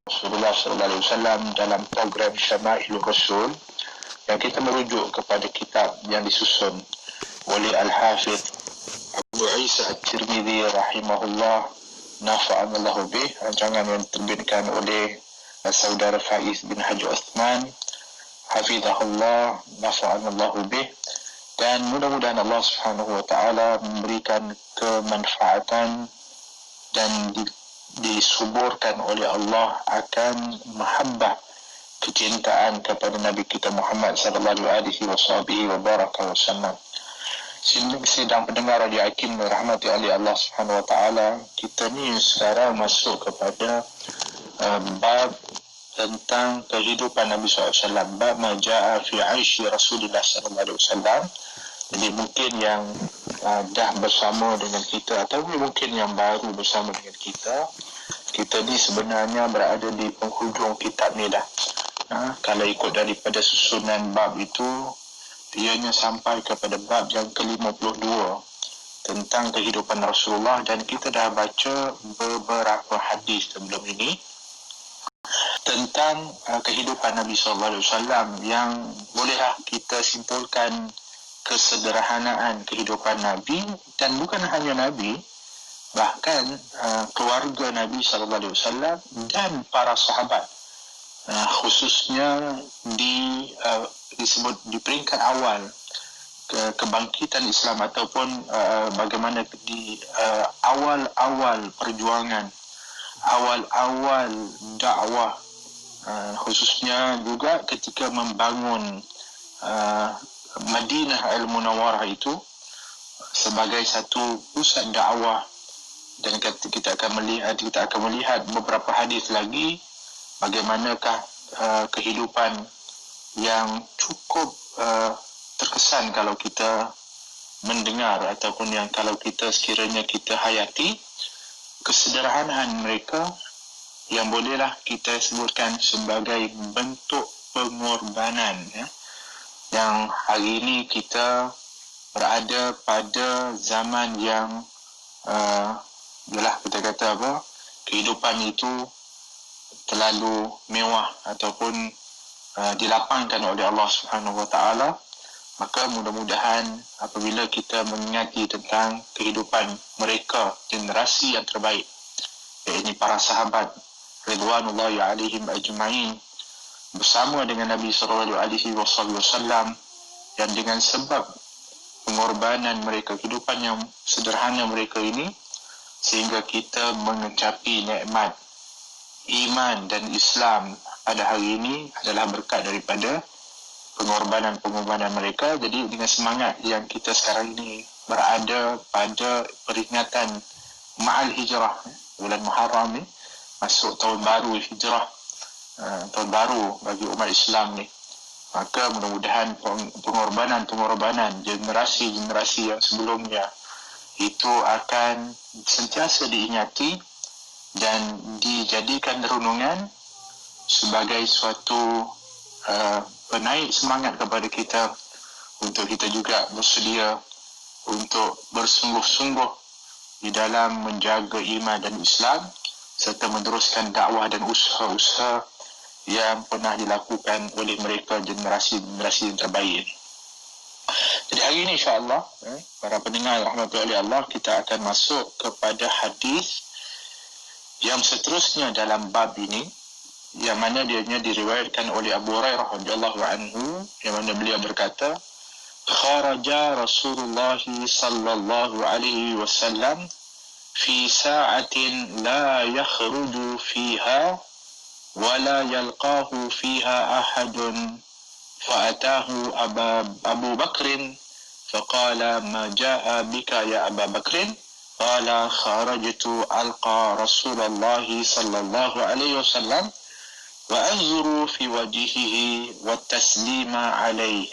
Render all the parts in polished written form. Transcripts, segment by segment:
Rasulullah SAW dalam program Syama'ilur Rasul, yang kita merujuk kepada kitab yang disusun oleh Al-Hafidh Abu Isa At-Tirmidhi rahimahullah, nafa'anallahu bih, rancangan yang diterbitkan oleh saudara Faiz bin Haji Uthman hafizahullah, nafa'anallahu bih. Dan mudah-mudahan Allah Subhanahu wa taala memberikan kemanfaatan dan disuburkan oleh Allah akan mahabbah, kecintaan kepada Nabi kita Muhammad sallallahu alaihi wasallam. Sidang pendengar Radio Hakim dirahmati oleh Allah Subhanahu wa taala, kita ni sekarang masuk kepada bab tentang kehidupan Nabi SAW, bab maja'a fi aishi Rasulullah SAW. Jadi mungkin yang dah bersama dengan kita atau mungkin yang baru bersama dengan kita ni sebenarnya berada di penghujung kitab ni dah. Kalau ikut daripada susunan bab itu, ianya sampai kepada bab yang ke-52 tentang kehidupan Rasulullah, dan kita dah baca beberapa hadis sebelum ini tentang kehidupan Nabi SAW yang bolehlah kita simpulkan kesederhanaan kehidupan Nabi, dan bukan hanya Nabi, bahkan keluarga Nabi SAW dan para sahabat, khususnya disebut di peringkat awal kebangkitan Islam ataupun bagaimana di awal-awal perjuangan, awal-awal dakwah, khususnya juga ketika membangun Madinah Al-Munawwarah itu sebagai satu pusat dakwah. Dan kita akan melihat beberapa hadis lagi bagaimanakah kehidupan yang cukup terkesan kalau kita mendengar, ataupun yang kalau kita sekiranya kita hayati kesederhanaan mereka, yang bolehlah kita sebutkan sebagai bentuk pengorbanan, yang hari ini kita berada pada zaman yang kita kata kehidupan itu terlalu mewah ataupun dilapangkan oleh Allah Subhanahu wa taala. Maka mudah-mudahan apabila kita mengingati tentang kehidupan mereka, generasi yang terbaik, iaitu para sahabat ridwanullahi alaihim ajma'in, bersama dengan Nabi sallallahu alaihi wasallam, dan dengan sebab pengorbanan mereka, kehidupan yang sederhana mereka ini, sehingga kita mengecapi nikmat iman dan Islam pada hari ini adalah berkat daripada pengorbanan mereka. Jadi dengan semangat yang kita sekarang ini berada pada peringatan Ma'al Hijrah, bulan Muharram ni, masuk tahun baru Hijrah, tahun baru bagi umat Islam ni, maka mudah-mudahan pengorbanan generasi-generasi yang sebelumnya itu akan sentiasa diingati dan dijadikan renungan sebagai suatu penaik semangat kepada kita untuk kita juga bersedia untuk bersungguh-sungguh di dalam menjaga iman dan Islam, serta meneruskan dakwah dan usaha-usaha yang pernah dilakukan oleh mereka, generasi-generasi yang terbaik. Jadi hari ini insya-Allah, para pendengar rahmatullahi Allah, kita akan masuk kepada hadis yang seterusnya dalam bab ini, yang mana dianya diriwayatkan oleh Abu Hurairah radhiyallahu anhu, yang mana beliau berkata, kharaja Rasulullah sallallahu alaihi wasallam fi sa'atin la yakhruju fiha wa la yalqahu fiha ahadun, فأتاه أبو بكر فقال ما جاء بك يا أبا بكر؟ قال خرجت ألقى رسول الله صلى الله عليه وسلم وأنظر في وجهه والتسليم عليه.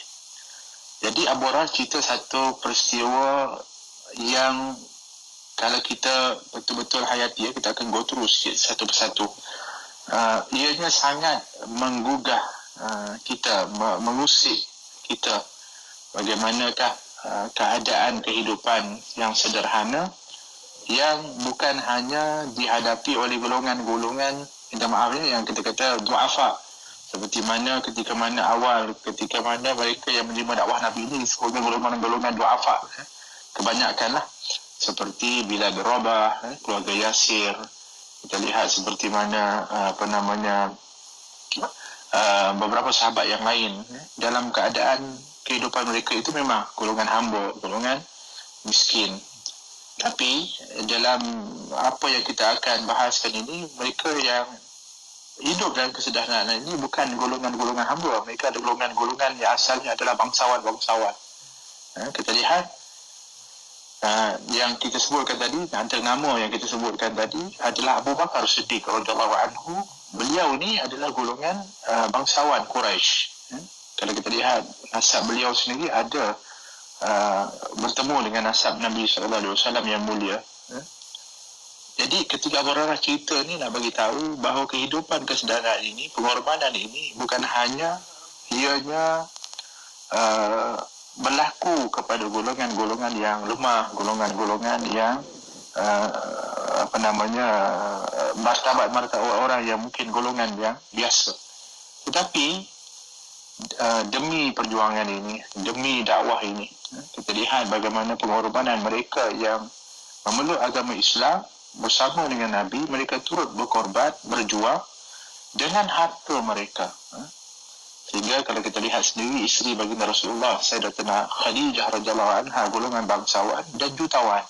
Jadi Abu Hurairah cerita satu peristiwa yang kalau kita betul-betul hayati, kita akan go through satu persatu. Ianya sangat menggugah kita, mengusik kita bagaimanakah keadaan kehidupan yang sederhana, yang bukan hanya dihadapi oleh golongan-golongan minta maaf ya, yang kita kata du'afa, seperti mana ketika mana mereka yang menerima dakwah Nabi ini disebutkan golongan-golongan du'afa, kebanyakan lah, seperti Bilal bin Rabah, keluarga Yasir. Kita lihat seperti mana beberapa sahabat yang lain, dalam keadaan kehidupan mereka itu memang golongan hamba, golongan miskin. Tapi dalam apa yang kita akan bahaskan ini, mereka yang hidup dalam kesederhanaan ini bukan golongan-golongan hamba. Mereka adalah golongan-golongan yang asalnya adalah bangsawan-bangsawan. Kita lihat yang kita sebutkan tadi, antara nama yang kita sebutkan tadi adalah Abu Bakar Siddiq radhiyallahu anhu. Beliau ni adalah golongan bangsawan Quraisy. Kalau kita lihat nasab beliau sendiri ada bertemu dengan nasab Nabi SAW yang mulia. Jadi ketika Abu Hurairah cerita ni nak bagi tahu bahawa kehidupan kesederhanaan ini, pengorbanan ini bukan hanya ianya berlaku kepada golongan-golongan yang lemah, golongan-golongan yang martabat orang yang mungkin golongan yang biasa. Tetapi demi perjuangan ini, demi dakwah ini, kita lihat bagaimana pengorbanan mereka yang memeluk agama Islam bersama dengan Nabi. Mereka turut berkorban, berjuang dengan harta mereka. Sehingga kalau kita lihat sendiri, isteri baginda Rasulullah Sayyidatina Khadijah radhiyallahu anha golongan bangsawan dan jutawan.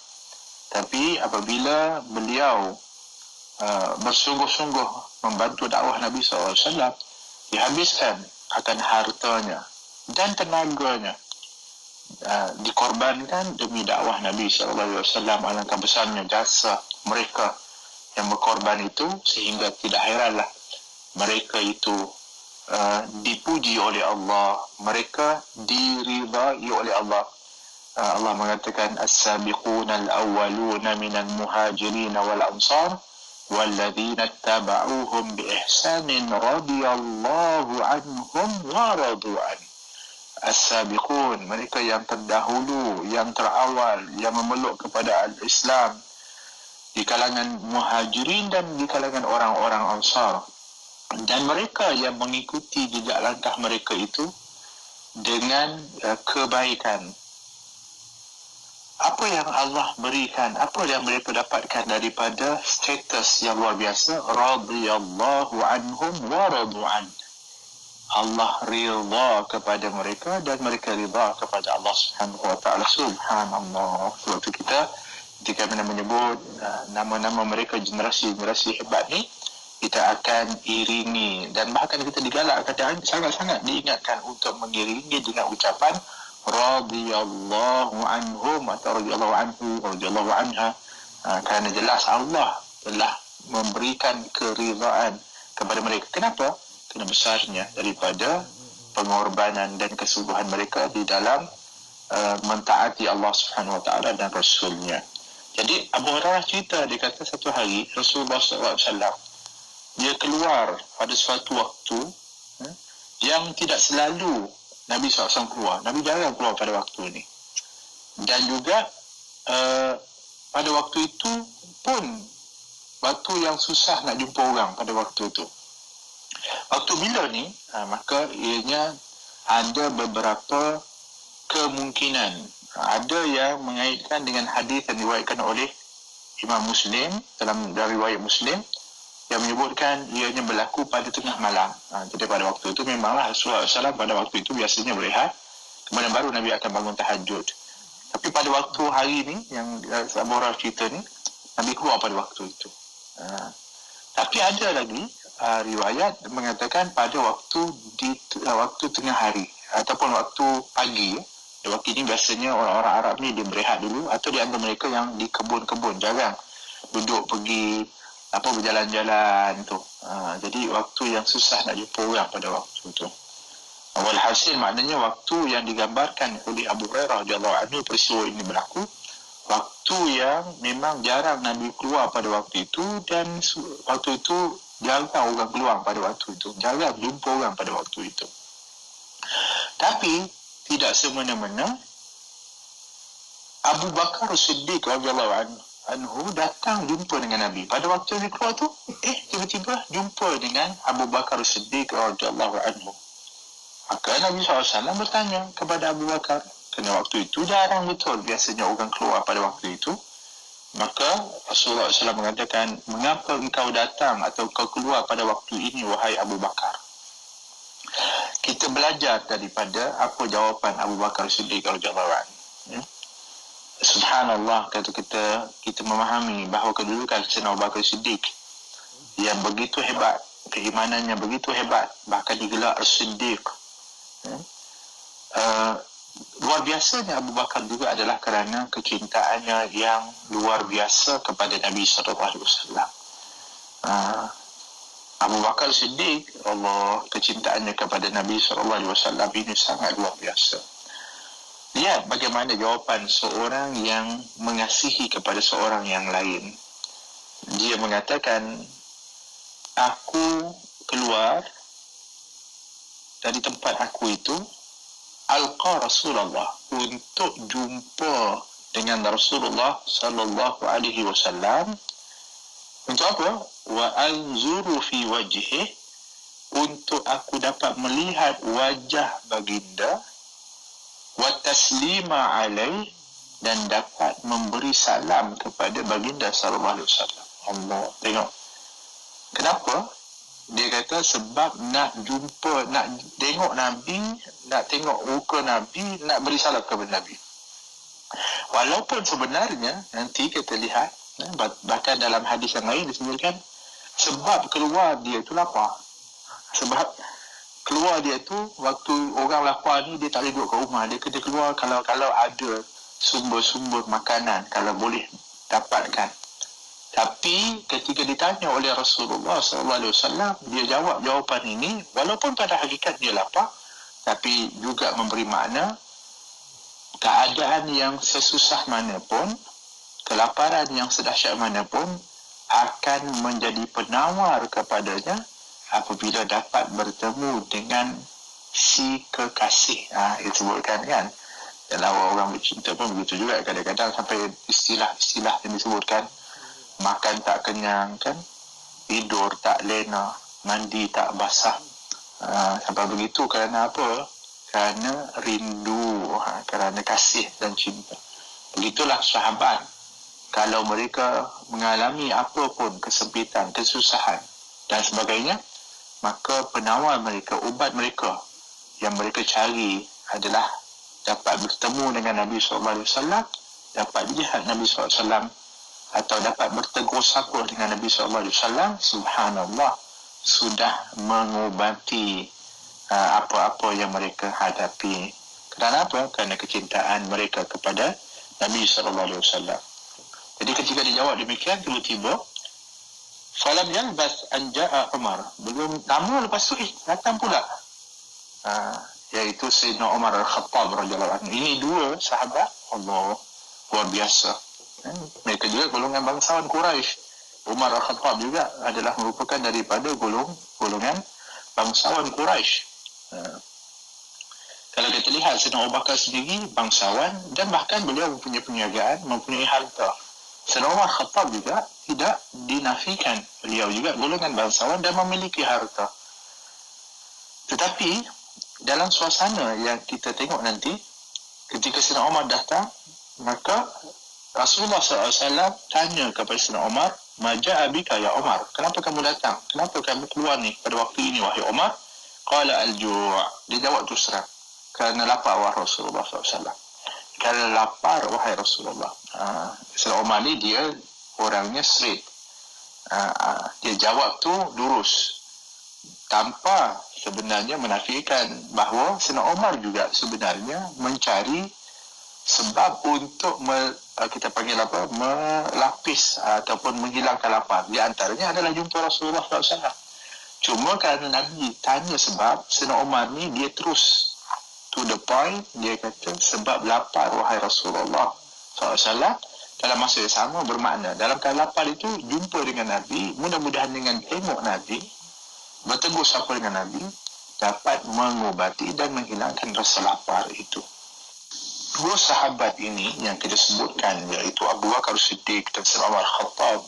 Tapi apabila beliau bersungguh-sungguh membantu dakwah Nabi SAW, dihabiskan akan hartanya dan tenaganya, dikorbankan demi dakwah Nabi SAW. Alangkah besarnya jasa mereka yang berkorban itu, sehingga tidak heranlah mereka itu dipuji oleh Allah, mereka diridai oleh Allah. Allah mengatakan as-sabiquna al-awwaluna minal muhajirin wal ansar walladzina tabauhum bi ihsanin radhiyallahu anhum wa radu an. As-sabiqun, mereka yang terdahulu, yang terawal, yang memeluk kepada al-Islam di kalangan muhajirin dan di kalangan orang-orang ansar, dan mereka yang mengikuti jejak langkah mereka itu dengan kebaikan. Apa yang Allah berikan, apa yang mereka dapatkan daripada status yang luar biasa, radhiyallahu anhum wa radu an. Allah ridha kepada mereka dan mereka ridha kepada Allah Subhanahu wa taala. Subhanallah. Waktu kita ketika menyebut nama-nama mereka, generasi-generasi hebat ni, kita akan iringi, dan bahkan kita digalakkan, sangat-sangat diingatkan untuk mengiringi dengan ucapan radhiyallahu anhum atau radhiyallahu anhu, radhiyallahu anha, kerana jelas Allah telah memberikan keridaan kepada mereka. Kenapa? Kerana besarnya daripada pengorbanan dan kesungguhan mereka di dalam mentaati Allah Subhanahu wa taala dan Rasulnya. Jadi Abu Hurairah cerita, dia kata satu hari Rasulullah SAW dia keluar pada suatu waktu yang tidak selalu Nabi SAW keluar. Nabi jarang keluar pada waktu ini. Dan juga pada waktu itu pun waktu yang susah nak jumpa orang pada waktu itu. Waktu bila ni, maka ianya ada beberapa kemungkinan. Ada yang mengaitkan dengan hadis yang diriwayatkan oleh Imam Muslim, dalam riwayat Muslim, yang menyebutkan ianya berlaku pada tengah malam. Jadi pada waktu itu memanglah Rasulullah SAW pada waktu itu biasanya berehat, kemudian baru Nabi akan bangun tahajud. Tapi pada waktu hari ni yang Abu Hurairah cerita ni, Nabi keluar pada waktu itu. Tapi ada lagi riwayat mengatakan pada waktu tengah hari ataupun waktu pagi. Waktu ini biasanya orang-orang Arab ni dia berehat dulu, atau di antara mereka yang di kebun-kebun, jarang duduk pergi berjalan-jalan tu. Jadi waktu yang susah nak jumpa orang pada waktu tu. Walhasil maknanya waktu yang digambarkan oleh Abu Hurairah radhiyallahu anhu, peristiwa ini berlaku waktu yang memang jarang Nabi keluar pada waktu itu, dan waktu itu jarang orang keluar pada waktu itu, jarang jumpa orang pada waktu itu. Tapi tidak semena-mena Abu Bakar Siddiq radhiyallahu anhu anhu datang jumpa dengan Nabi. Pada waktu dia keluar tu, tiba-tiba jumpa dengan Abu Bakar Siddiq radhiyallahu anhu. Maka Nabi SAW bertanya kepada Abu Bakar, kerana waktu itu jarang betul biasanya orang keluar pada waktu itu. Maka Rasulullah SAW mengatakan, mengapa engkau datang atau engkau keluar pada waktu ini, wahai Abu Bakar? Kita belajar daripada apa jawapan Abu Bakar Siddiq radhiyallahu anhu. Subhanallah, kata kita memahami bahawa kedudukan Sayyidina Abu Bakar Siddiq yang begitu hebat, keimanannya begitu hebat, bahkan digelar As-Siddiq. Luar biasanya Abu Bakar juga adalah kerana kecintaannya yang luar biasa kepada Nabi SAW. Abu Bakar Siddiq, kecintaannya kepada Nabi SAW ini sangat luar biasa. Lihat bagaimana jawapan seorang yang mengasihi kepada seorang yang lain. Dia mengatakan, aku keluar dari tempat aku itu, alqa Rasulullah, untuk jumpa dengan Rasulullah sallallahu alaihi wasallam. Untuk apa? Wa anzuru fi wajhihi, untuk aku dapat melihat wajah baginda, wa taslima alaih, dan dapat memberi salam kepada baginda sallallahu alaihi wasallam. Allah, tengok. Kenapa? Dia kata sebab nak jumpa, nak tengok Nabi, nak tengok muka Nabi, nak beri salam kepada Nabi. Walaupun sebenarnya nanti kita lihat, bahkan dalam hadis yang lain disebutkan, sebab keluar dia tu lapar. Sebab keluar dia tu, waktu orang lapar ni, dia tak boleh duduk kat rumah. Dia kena keluar kalau ada sumber-sumber makanan, kalau boleh dapatkan. Tapi ketika ditanya oleh Rasulullah SAW, dia jawab jawapan ini, walaupun pada hakikat dia lapar, tapi juga memberi makna keadaan yang sesusah mana pun, kelaparan yang sedahsyat mana pun, akan menjadi penawar kepadanya apabila dapat bertemu dengan si kekasih. Itu sebutkan kan, dalam orang bercinta pun begitu juga, kadang-kadang sampai istilah-istilah yang disebutkan, makan tak kenyang kan, tidur tak lena, mandi tak basah. Sampai begitu kerana apa? Kerana rindu, kerana kasih dan cinta. Begitulah sahabat, kalau mereka mengalami apa pun kesempitan, kesusahan dan sebagainya, maka penawar mereka, ubat mereka yang mereka cari adalah dapat bertemu dengan Nabi SAW, dapat lihat Nabi SAW, atau dapat bertegur sapa dengan Nabi SAW. Subhanallah, sudah mengubati apa-apa yang mereka hadapi. Kerana apa? Kerana kecintaan mereka kepada Nabi SAW. Jadi ketika dijawab demikian, tiba-tiba falam yalbas an ja'a Umar, belum lama lepas tu datang pula iaitu Sayyidina Umar Al-Khattab radhiyallahu anhu. Ini dua sahabat Allah luar biasa. Mereka juga golongan bangsawan Quraisy. Umar Al-Khattab juga adalah merupakan daripada golongan bangsawan Quraisy. Kalau kita lihat Sayyidina Abu Bakar sendiri bangsawan, dan bahkan beliau mempunyai perniagaan, mempunyai harta. Sayyidina Umar Al-Khattab juga tidak dinafikan, beliau juga golongan bangsawan dan memiliki harta. Tetapi dalam suasana yang kita tengok nanti, ketika Sayyidina Umar datang, maka Rasulullah SAW tanya kepada Sayyidina Umar, "Maja'a bika ya Umar?" Kenapa kamu datang? Kenapa kamu keluar ni pada waktu ini, wahai Umar? Qala al-ju'. Dia jawab terus terang, kerana lapar, wahai Rasulullah SAW. Kerana lapar, wahai Rasulullah. Sayyidina Umar ni dia orangnya straight. Dia jawab tu lurus, tanpa sebenarnya menafikan bahawa Sayyidina Umar juga sebenarnya mencari sebab untuk kita panggil apa, melapis ataupun menghilangkan lapar. Di antaranya adalah jumpa Rasulullah SAW. Cuma kerana Nabi tanya sebab, Sayyidina Umar ni dia terus to the point. Dia kata sebab lapar, wahai Rasulullah SAW. Dalam masa yang sama bermakna, dalam keadaan lapar itu jumpa dengan Nabi, mudah-mudahan dengan tengok Nabi, bertegur sapa dengan Nabi, dapat mengubati dan menghilangkan rasa lapar itu. dua sahabat ini yang kita sebutkan, iaitu Abu Bakar Siddiq dan Umar Khattab,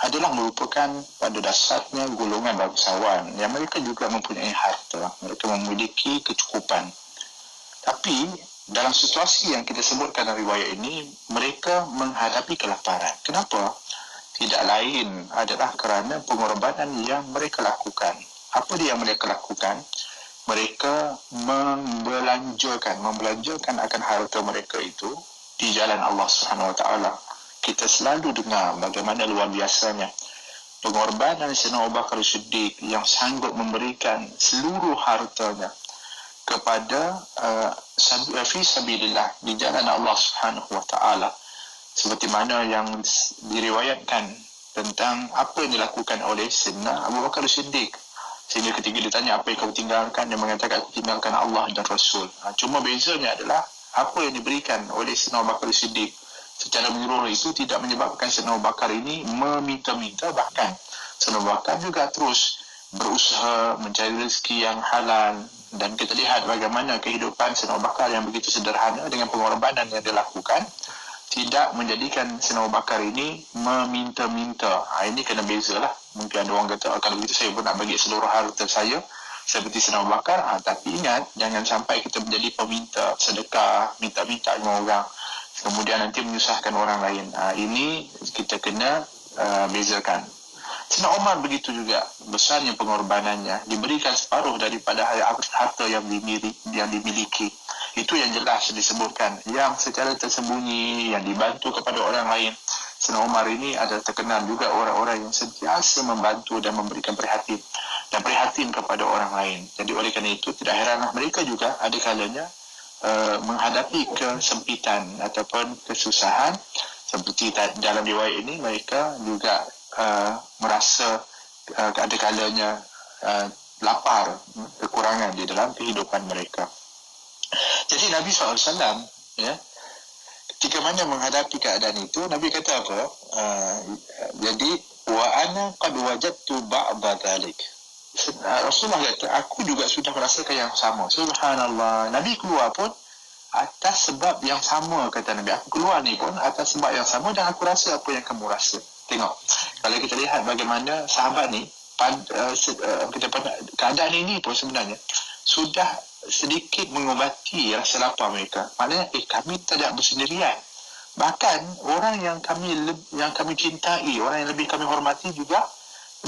adalah merupakan pada dasarnya golongan bangsawan yang mereka juga mempunyai harta, mereka memiliki kecukupan. Tapi dalam situasi yang kita sebutkan dalam riwayat ini, mereka menghadapi kelaparan. Kenapa? Tidak lain adalah kerana pengorbanan yang mereka lakukan. Apa dia yang mereka lakukan? Mereka membelanjakan akan harta mereka itu di jalan Allah Subhanahu Wa Taala. Kita selalu dengar bagaimana luar biasanya pengorbanan Sayyidina Abu Bakar Siddiq yang sanggup memberikan seluruh hartanya kepada fi sabilillah, di jalan Allah Subhanahu Wa Taala, seperti mana yang diriwayatkan tentang apa yang dilakukan oleh Sayyidina Abu Bakar Siddiq. Sehingga ketika ditanya apa yang kau tinggalkan, dia mengatakan aku tinggalkan Allah dan Rasul. Cuma bezanya adalah apa yang diberikan oleh Sayyidina Abu Bakar Siddiq secara menyeluruh itu tidak menyebabkan Sayyidina Abu Bakar ini meminta-minta, bahkan Sayyidina Abu Bakar juga terus berusaha mencari rezeki yang halal. Dan kita lihat bagaimana kehidupan Sayyidina Abu Bakar yang begitu sederhana dengan pengorbanan yang dilakukan tidak menjadikan Sayyidina Abu Bakar ini meminta-minta. Ini kena bezalah. Mungkin ada orang kata, kalau begitu saya pun nak bagi seluruh harta saya seperti Sayyidina Abu Bakar. Tapi ingat, jangan sampai kita menjadi peminta sedekah, minta-minta dengan orang, kemudian nanti menyusahkan orang lain. Ini kita kena bezakan. Sayyidina Umar begitu juga, besarnya pengorbanannya, diberikan separuh daripada harta yang dimiliki. Itu yang jelas disebutkan. Yang secara tersembunyi, yang dibantu kepada orang lain. Sayyidina Umar ini adalah terkenal juga orang-orang yang sentiasa membantu dan memberikan perhatian kepada orang lain. Jadi oleh kerana itu, tidak heranlah mereka juga ada kalanya menghadapi kesempitan ataupun kesusahan. Seperti dalam riwayat ini, mereka juga merasa ada kalanya lapar, kekurangan di dalam kehidupan mereka. Jadi Nabi SAW, ya, ketika mana menghadapi keadaan itu, Nabi kata apa? Jadi wa ana qad wajadtu ba'da dhalik. Rasulullah kata, aku juga sudah merasakan yang sama. Subhanallah. Nabi keluar pun atas sebab yang sama, kata Nabi. Aku keluar ni pun atas sebab yang sama dan aku rasa apa yang kamu rasa. Tengok, kalau kita lihat bagaimana sahabat ni, keadaan ini pun sebenarnya sudah sedikit mengobati rasa lapar mereka. Maknanya, kami tidak bersendirian. Bahkan orang yang kami cintai, orang yang lebih kami hormati juga,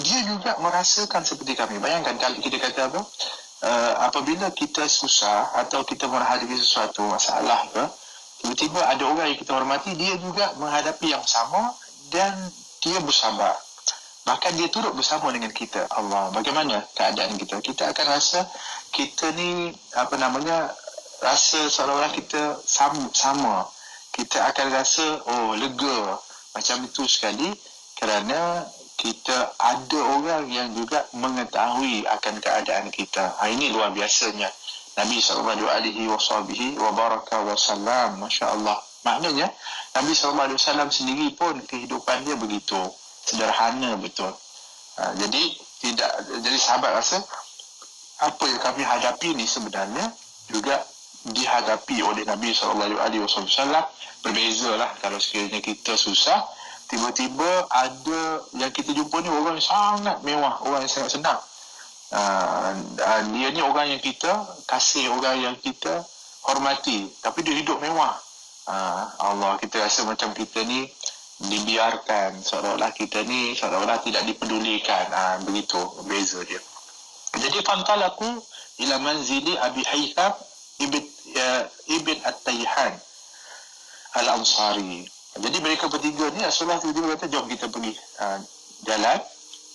dia juga merasakan seperti kami. Bayangkan kalau kita kata apa? Apabila kita susah atau kita menghadapi sesuatu masalah ke, tiba-tiba ada orang yang kita hormati, dia juga menghadapi yang sama dan dia bersabar. Bahkan dia turut bersama dengan kita. Allah, bagaimana keadaan kita? Kita akan rasa kita ni, rasa seolah-olah kita sama. Kita akan rasa, lega. Macam itu sekali kerana kita ada orang yang juga mengetahui akan keadaan kita. Ini luar biasanya Nabi SAW Masya Allah. Maknanya Nabi SAW sendiri pun kehidupan dia begitu sederhana betul. Jadi sahabat rasa apa yang kami hadapi ni sebenarnya juga dihadapi oleh Nabi SAW. Berbezalah kalau sekiranya kita susah, tiba-tiba ada yang kita jumpa ni orang yang sangat mewah, orang yang sangat senang. Dia ni orang yang kita kasih, orang yang kita hormati, tapi dia hidup mewah. Allah, kita rasa macam kita ni dibiarkan, seolah-olah kita ni seolah-olah tidak dipedulikan. Begitu beza dia. Jadi fantalaku ila manzili Abi Haytham ibn At-Tayhan Al-Ansari. Jadi mereka bertiga ni, Rasulullah tiba-tiba kata, jom kita pergi jalan.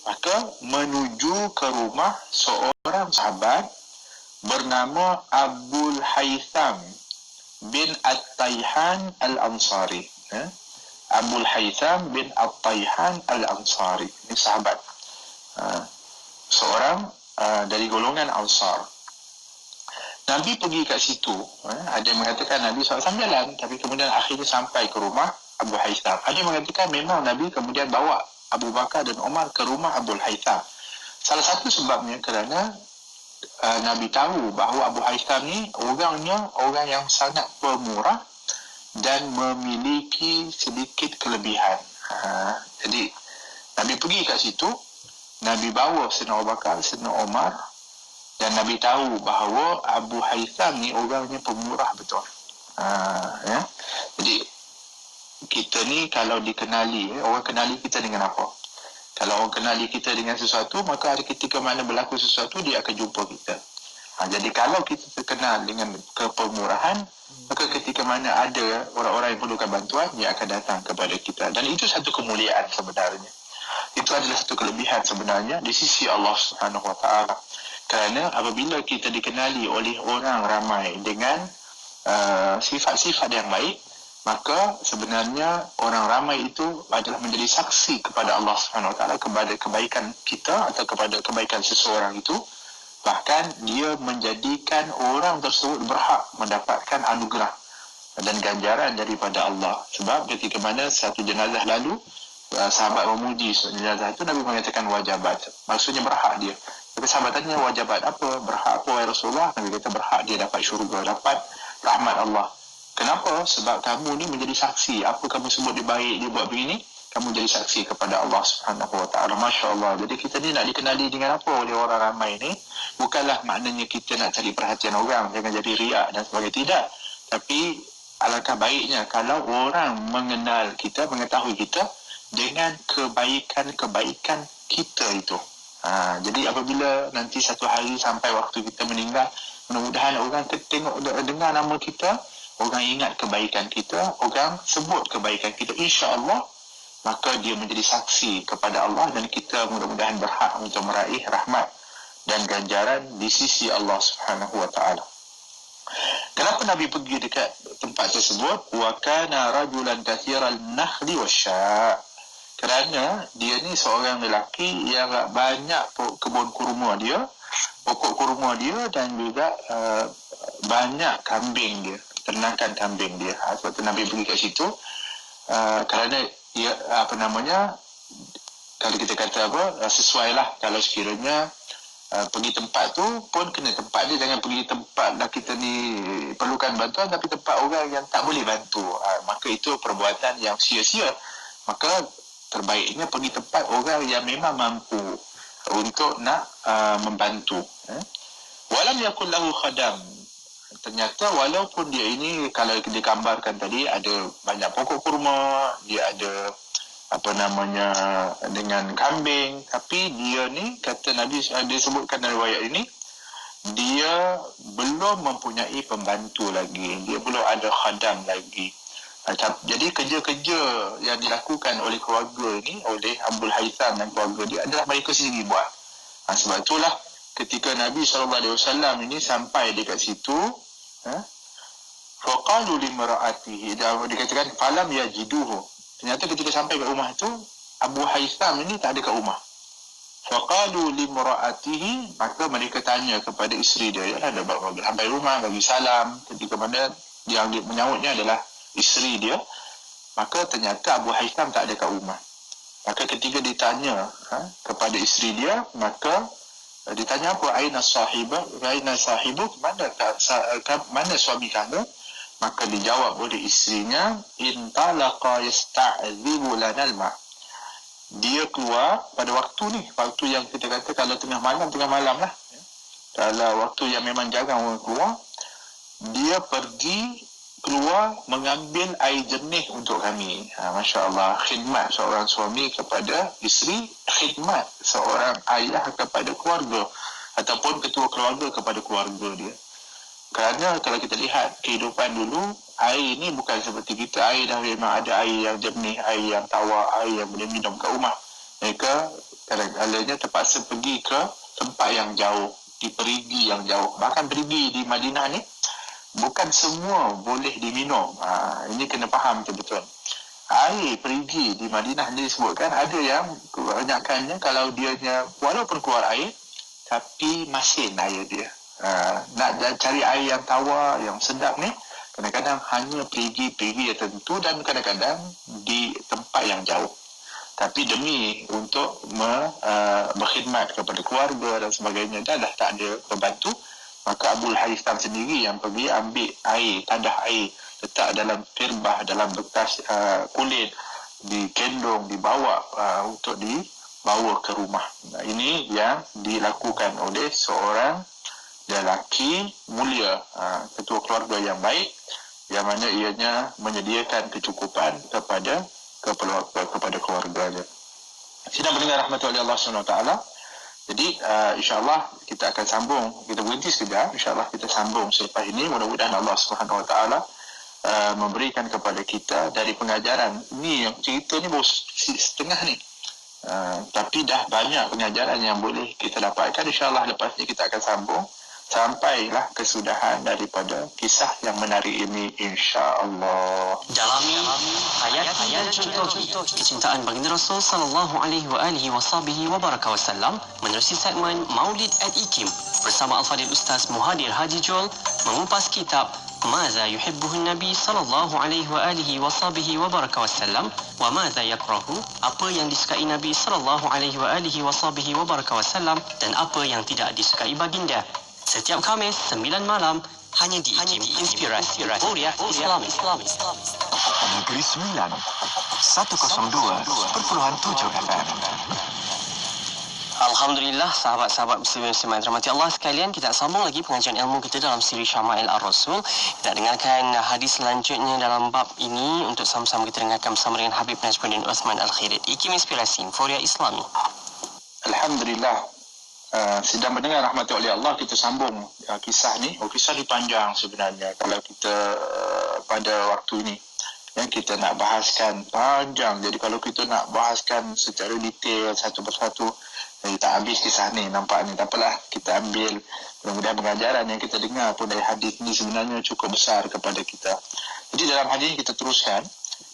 Maka menuju ke rumah seorang sahabat bernama Abul Haytham bin At-Tayhan Al-Ansari. Abul Haytham bin At-Tayhan Al-Ansari. Ini sahabat. Seorang dari golongan Ansar. Nabi pergi kat situ. Ada yang mengatakan Nabi SAW jalan, tapi kemudian akhirnya sampai ke rumah Abu Haytham. Ada yang mengatakan memang Nabi kemudian bawa Abu Bakar dan Umar ke rumah Abul Haytham. Salah satu sebabnya kerana Nabi tahu bahawa Abu Haytham ni orangnya orang yang sangat pemurah dan memiliki sedikit kelebihan. Jadi Nabi pergi kat situ, Nabi bawa Sayyidina Abu Bakar, Sayyidina Umar, dan Nabi tahu bahawa Abu Haytham ni orangnya pemurah betul. Ya. Jadi kita ni kalau dikenali, orang kenali kita dengan apa? Kalau orang kenali kita dengan sesuatu, maka ada ketika mana berlaku sesuatu, dia akan jumpa kita. Jadi kalau kita terkenal dengan kepemurahan, maka ketika mana ada orang-orang yang perlukan bantuan, dia akan datang kepada kita. Dan itu satu kemuliaan sebenarnya. Itu adalah satu kelebihan sebenarnya di sisi Allah Subhanahu Wa Taala. Kerana apabila kita dikenali oleh orang ramai dengan sifat-sifat yang baik, maka sebenarnya orang ramai itu adalah menjadi saksi kepada Allah Subhanahu Wa Taala, kepada kebaikan kita atau kepada kebaikan seseorang itu. Bahkan dia menjadikan orang tersebut berhak mendapatkan anugerah dan ganjaran daripada Allah. Sebab ketika mana satu jenazah lalu, sahabat memuji jenazah itu, Nabi mengatakan wajabat. Maksudnya berhak dia. Tapi sahabat tanya, wajabat apa? Berhak apa ya Rasulullah? Nabi kata berhak dia dapat syurga, dapat rahmat Allah. Kenapa? Sebab kamu ni menjadi saksi. Apa kamu sebut dia baik, dia buat begini, kamu jadi saksi kepada Allah Subhanahu Wa Taala. Masya Allah. Jadi kita ni nak dikenali dengan apa oleh orang ramai ni? Bukanlah maknanya kita nak cari perhatian orang, jangan jadi riak dan sebagainya. Tidak. Tapi alangkah baiknya kalau orang mengenal kita, mengetahui kita dengan kebaikan-kebaikan kita itu. Jadi apabila nanti satu hari sampai waktu kita meninggal, mudah-mudahan orang tengok, dengar nama kita, orang ingat kebaikan kita, orang sebut kebaikan kita, insya-Allah, maka dia menjadi saksi kepada Allah dan kita mudah-mudahan berhak untuk meraih rahmat dan ganjaran di sisi Allah Subhanahu Wa Taala. Kenapa Nabi pergi dekat tempat tersebut? Wa kana rajulan kathiral nakhli wasya'. Kerana dia ni seorang lelaki yang banyak kebun kurma dia, pokok kurma dia, dan juga banyak kambing dia, ternakan kambing dia. Sebab tu Nabi pergi kat situ kerana dia kalau kita kata sesuai lah, kalau sekiranya pergi tempat tu pun kena tempat dia, jangan pergi tempat dah kita ni perlukan bantuan tapi tempat orang yang tak boleh bantu, maka itu perbuatan yang sia-sia. Maka terbaiknya pergi tempat orang yang memang mampu untuk nak membantu. Walam yakul lahu khadam. Ternyata walaupun dia ini, kalau digambarkan tadi, ada banyak pokok kurma, dia ada dengan kambing, tapi dia ni, kata Nabi, dia sebutkan dalam riwayat ini, dia belum mempunyai pembantu lagi, dia belum ada khadam lagi. Jadi kerja-kerja yang dilakukan oleh keluarga ini, oleh Abul Haytham dan keluarga dia, adalah mereka sendiri buat. Sebab itulah ketika Nabi SAW ini sampai dekat situ, faqalu limra'atihi, dikatakan falam yajiduhu. Ternyata ketika sampai ke rumah tu, Abu Haytham ini tak ada kat rumah. Faqalu limra'atihi, maka mereka tanya kepada isteri dia, ada sampai rumah, bagi salam. Ketika mana yang menyambutnya adalah isteri dia, maka ternyata Abu Haytham tak ada kat rumah. Maka ketika ditanya kepada isteri dia, maka ditanya apa, aina sahibuk, mana suami kamu? Maka dijawab oleh isterinya, intalaqa yasta'dhibu lanal ma'. Dia keluar pada waktu ni, waktu yang kita kata kalau tengah malam lah. Kalau waktu yang memang jarang orang keluar, dia pergi keluar mengambil air jernih untuk kami. Masya Allah, khidmat seorang suami kepada isteri, khidmat seorang ayah kepada keluarga, ataupun ketua keluarga kepada keluarga dia. Kerana kalau kita lihat kehidupan dulu, air ni bukan seperti kita, air dah memang ada air yang jernih, air yang tawar, air yang boleh minum kat rumah. Mereka kadang-kadang terpaksa pergi ke tempat yang jauh, di perigi yang jauh. Bahkan perigi di Madinah ni bukan semua boleh diminum. Ini kena faham betul-betul. Air perigi di Madinah ni disebutkan ada yang kebanyakannya kalau dia walaupun keluar air, tapi masin air dia. Nak cari air yang tawar, yang sedap ni, kadang-kadang hanya perigi yang tentu, dan kadang-kadang di tempat yang jauh. Tapi demi untuk berkhidmat kepada keluarga dan sebagainya, dah tak ada pembantu, Maka Abu Haytham sendiri yang pergi ambil air, tadah air, letak dalam kirbah, dalam bekas kulit, dikendong, dibawa untuk dibawa ke rumah. Nah, ini yang dilakukan oleh seorang lelaki mulia, ketua keluarga yang baik, yang mana ianya menyediakan kecukupan kepada keluarganya. Sidang pendengar rahmatullahi Allah SWT. Jadi insyaAllah kita akan sambung. Kita berhenti sekejap, insyaAllah kita sambung selepas ini. Mudah-mudahan Allah SWT memberikan kepada kita dari pengajaran ni, yang cerita ni baru setengah ni, tapi dah banyak pengajaran yang boleh kita dapatkan. InsyaAllah lepas ni kita akan sambung sampailah kesudahan daripada kisah yang menarik ini, insya-Allah. Dalami ayat-ayat contoh kecintaan baginda Rasul sallallahu alaihi wasallam menerusi segmen Maulid at IKIM bersama Al-Fadhil Ustaz Muhadir Haji Jol mengupas kitab Maza yuhibbuhu Nabi sallallahu alaihi wasallam wa maza yakrahu, apa yang disukai Nabi sallallahu alaihi wasallam dan apa yang tidak disukai baginda. Setiap Khamis 9 malam hanya di IKIM Inspirasi Huria Islam. Negeri 9 102.7 FM. Alhamdulillah, sahabat-sahabat muslimin rahmati Allah sekalian, kita sambung lagi pengajian ilmu kita dalam siri Syama'il Ar-Rasul. Kita dengarkan hadis selanjutnya dalam bab ini untuk sama-sama kita dengarkan bersama dengan Habib Najmuddin Uthman Al-Khirit. IKIM Inspirasi Huria Islami. Alhamdulillah. Sedang mendengar rahmati oleh Allah, kita sambung kisah ni. Kisah ni panjang sebenarnya. Kalau kita pada waktu ini yang kita nak bahaskan panjang. Jadi kalau kita nak bahaskan secara detail satu persatu, tak habis kisah ni, nampak ni. Tak apalah, kita ambil mudah-mudahan pengajaran yang kita dengar pun dari hadis ni sebenarnya cukup besar kepada kita. Jadi dalam hadis kita teruskan,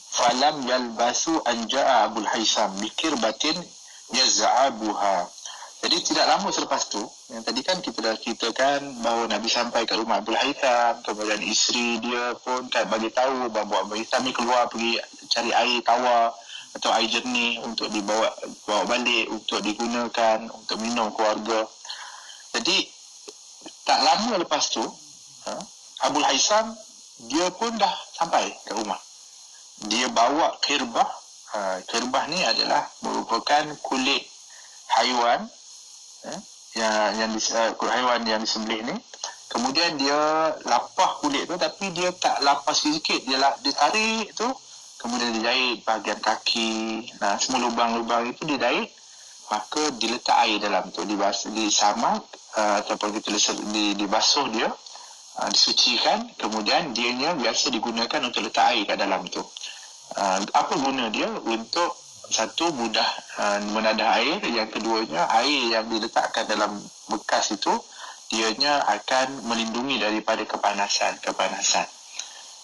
falam yalbasu anja'a Abul Haytham bikirbatin yaz'abuha. Jadi tidak lama selepas tu, yang tadi kan kita dah ceritakan bahawa Nabi sampai ke rumah Abul Haytham, kemudian isteri dia pun kan bagi tahu bahawa Abul Haytham ni keluar pergi cari air tawar atau air jernih untuk bawa balik untuk digunakan untuk minum keluarga. Jadi tak lama lepas tu, Abul Haytham dia pun dah sampai ke rumah. Dia bawa kirbah. Kirbah ni adalah merupakan kulit haiwan, haiwan yang disembelih ni. Kemudian dia lapah kulit tu, tapi dia tak lapah sikit-sikit, dia tarik tu, kemudian dia jahit bahagian kaki, semua lubang-lubang itu dia jahit, maka diletak air dalam tu, disamak ataupun kita dibasuh dia, disucikan, kemudian dianya biasa digunakan untuk letak air kat dalam tu. Apa guna dia? Untuk satu, mudah menadah air. Yang keduanya, air yang diletakkan dalam bekas itu dianya akan melindungi daripada kepanasan.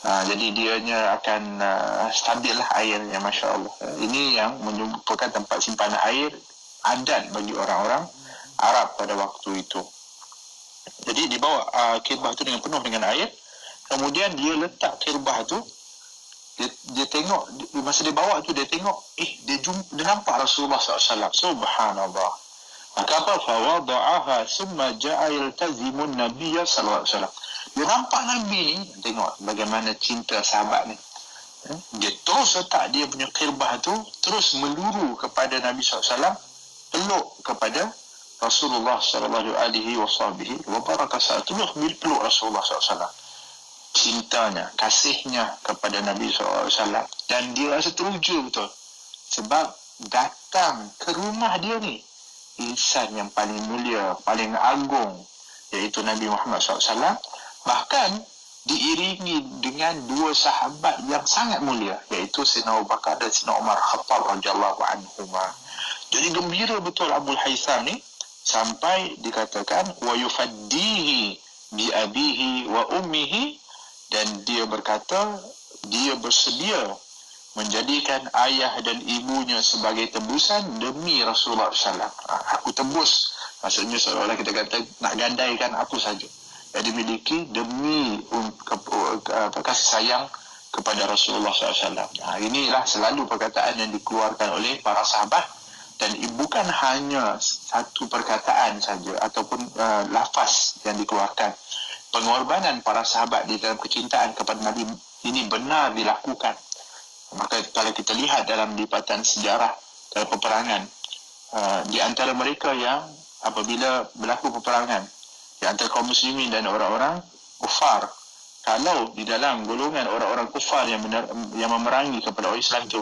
Jadi dianya akan stabil lah airnya, Masya Allah. Ini yang merupakan tempat simpanan air adat bagi orang-orang Arab pada waktu itu. Jadi dibawa kirbah tu dengan penuh dengan air, kemudian dia letak kirbah tu. Dia tengok, masa dia bawa tu dia tengok, dia nampak Rasulullah SAW. Subhanallah. Maka apa? Fawada'aha summa ja'a yaltazimun Nabiya SAW. Dia nampak Nabi ni, tengok bagaimana cinta sahabat ni. Dia terus letak dia punya kirbah tu, terus meluru kepada Nabi SAW, peluk kepada Rasulullah SAW. Terus peluk Rasulullah SAW. Cintanya, kasihnya kepada Nabi SAW. Dan dia rasa teruja betul. Sebab datang ke rumah dia ni insan yang paling mulia, paling agung, iaitu Nabi Muhammad SAW. Bahkan diiringi dengan dua sahabat yang sangat mulia, iaitu Sayyidina Abu Bakar dan Sayyidina Umar Khattab radhiyallahu anhuma. Jadi gembira betul Abul Haytham ni, sampai dikatakan wa yufaddihi bi abihi wa ummihi, dan dia berkata dia bersedia menjadikan ayah dan ibunya sebagai tebusan demi Rasulullah SAW. Aku tebus, maksudnya seolah-olah kita kata nak gandaikan apa saja yang dimiliki demi kasih sayang kepada Rasulullah SAW. Inilah selalu perkataan yang dikeluarkan oleh para sahabat, dan bukan hanya satu perkataan saja ataupun lafaz yang dikeluarkan. Pengorbanan para sahabat di dalam kecintaan kepada Nabi ini benar dilakukan. Maka kalau kita lihat dalam lipatan sejarah dalam peperangan, di antara mereka yang apabila berlaku peperangan di antara kaum muslimin dan orang-orang kufar, kalau di dalam golongan orang-orang kufar yang memerangi kepada orang Islam itu,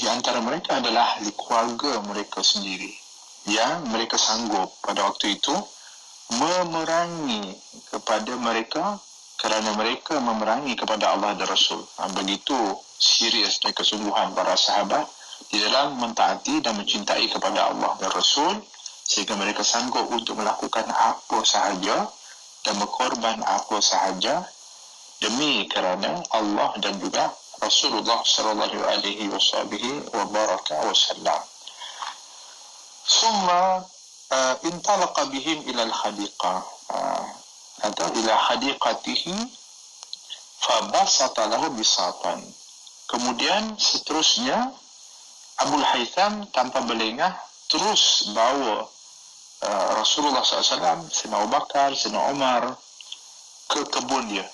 di antara mereka adalah ahli keluarga mereka sendiri yang mereka sanggup pada waktu itu memerangi kepada mereka kerana mereka memerangi kepada Allah dan Rasul. Begitu serius dan kesungguhan para sahabat di dalam mentaati dan mencintai kepada Allah dan Rasul, sehingga mereka sanggup untuk melakukan apa sahaja dan berkorban apa sahaja demi kerana Allah dan juga Rasulullah sallallahu alaihi wasallam. Summa intalaqa bihim ila al-hadiqah atau ila hadiqatihi fabasata lahu bisatan. Kemudian seterusnya Abul Haytham tanpa berlengah terus bawa Rasulullah SAW, Sayyidina Abu Bakar, Sayyidina Umar ke kebun dia.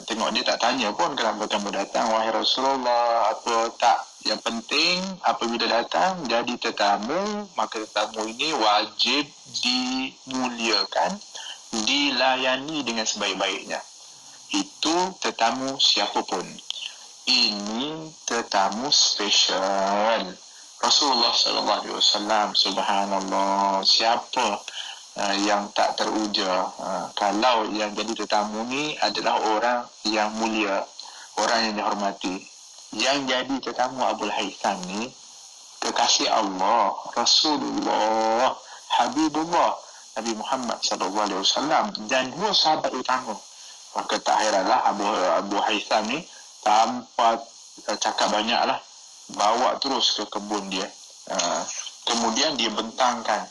Tengok dia tak tanya pun kenapa kamu datang wahai Rasulullah, apa tak. Yang penting apabila datang jadi tetamu, maka tetamu ini wajib dimuliakan, dilayani dengan sebaik-baiknya. Itu tetamu siapapun. Ini tetamu spesial. Rasulullah sallallahu alaihi wasallam, subhanallah, siapa yang tak teruja kalau yang jadi tetamu ni adalah orang yang mulia, orang yang dihormati. Yang jadi tetamu Abul Haytham ni kekasih Allah, Rasulullah, Habibullah, Nabi Muhammad sallallahu alaihi wasallam, dan dua sahabat utama. Maka tak heranlah Abu Haytham ni tanpa cakap banyaklah bawa terus ke kebun dia. Kemudian dia bentangkan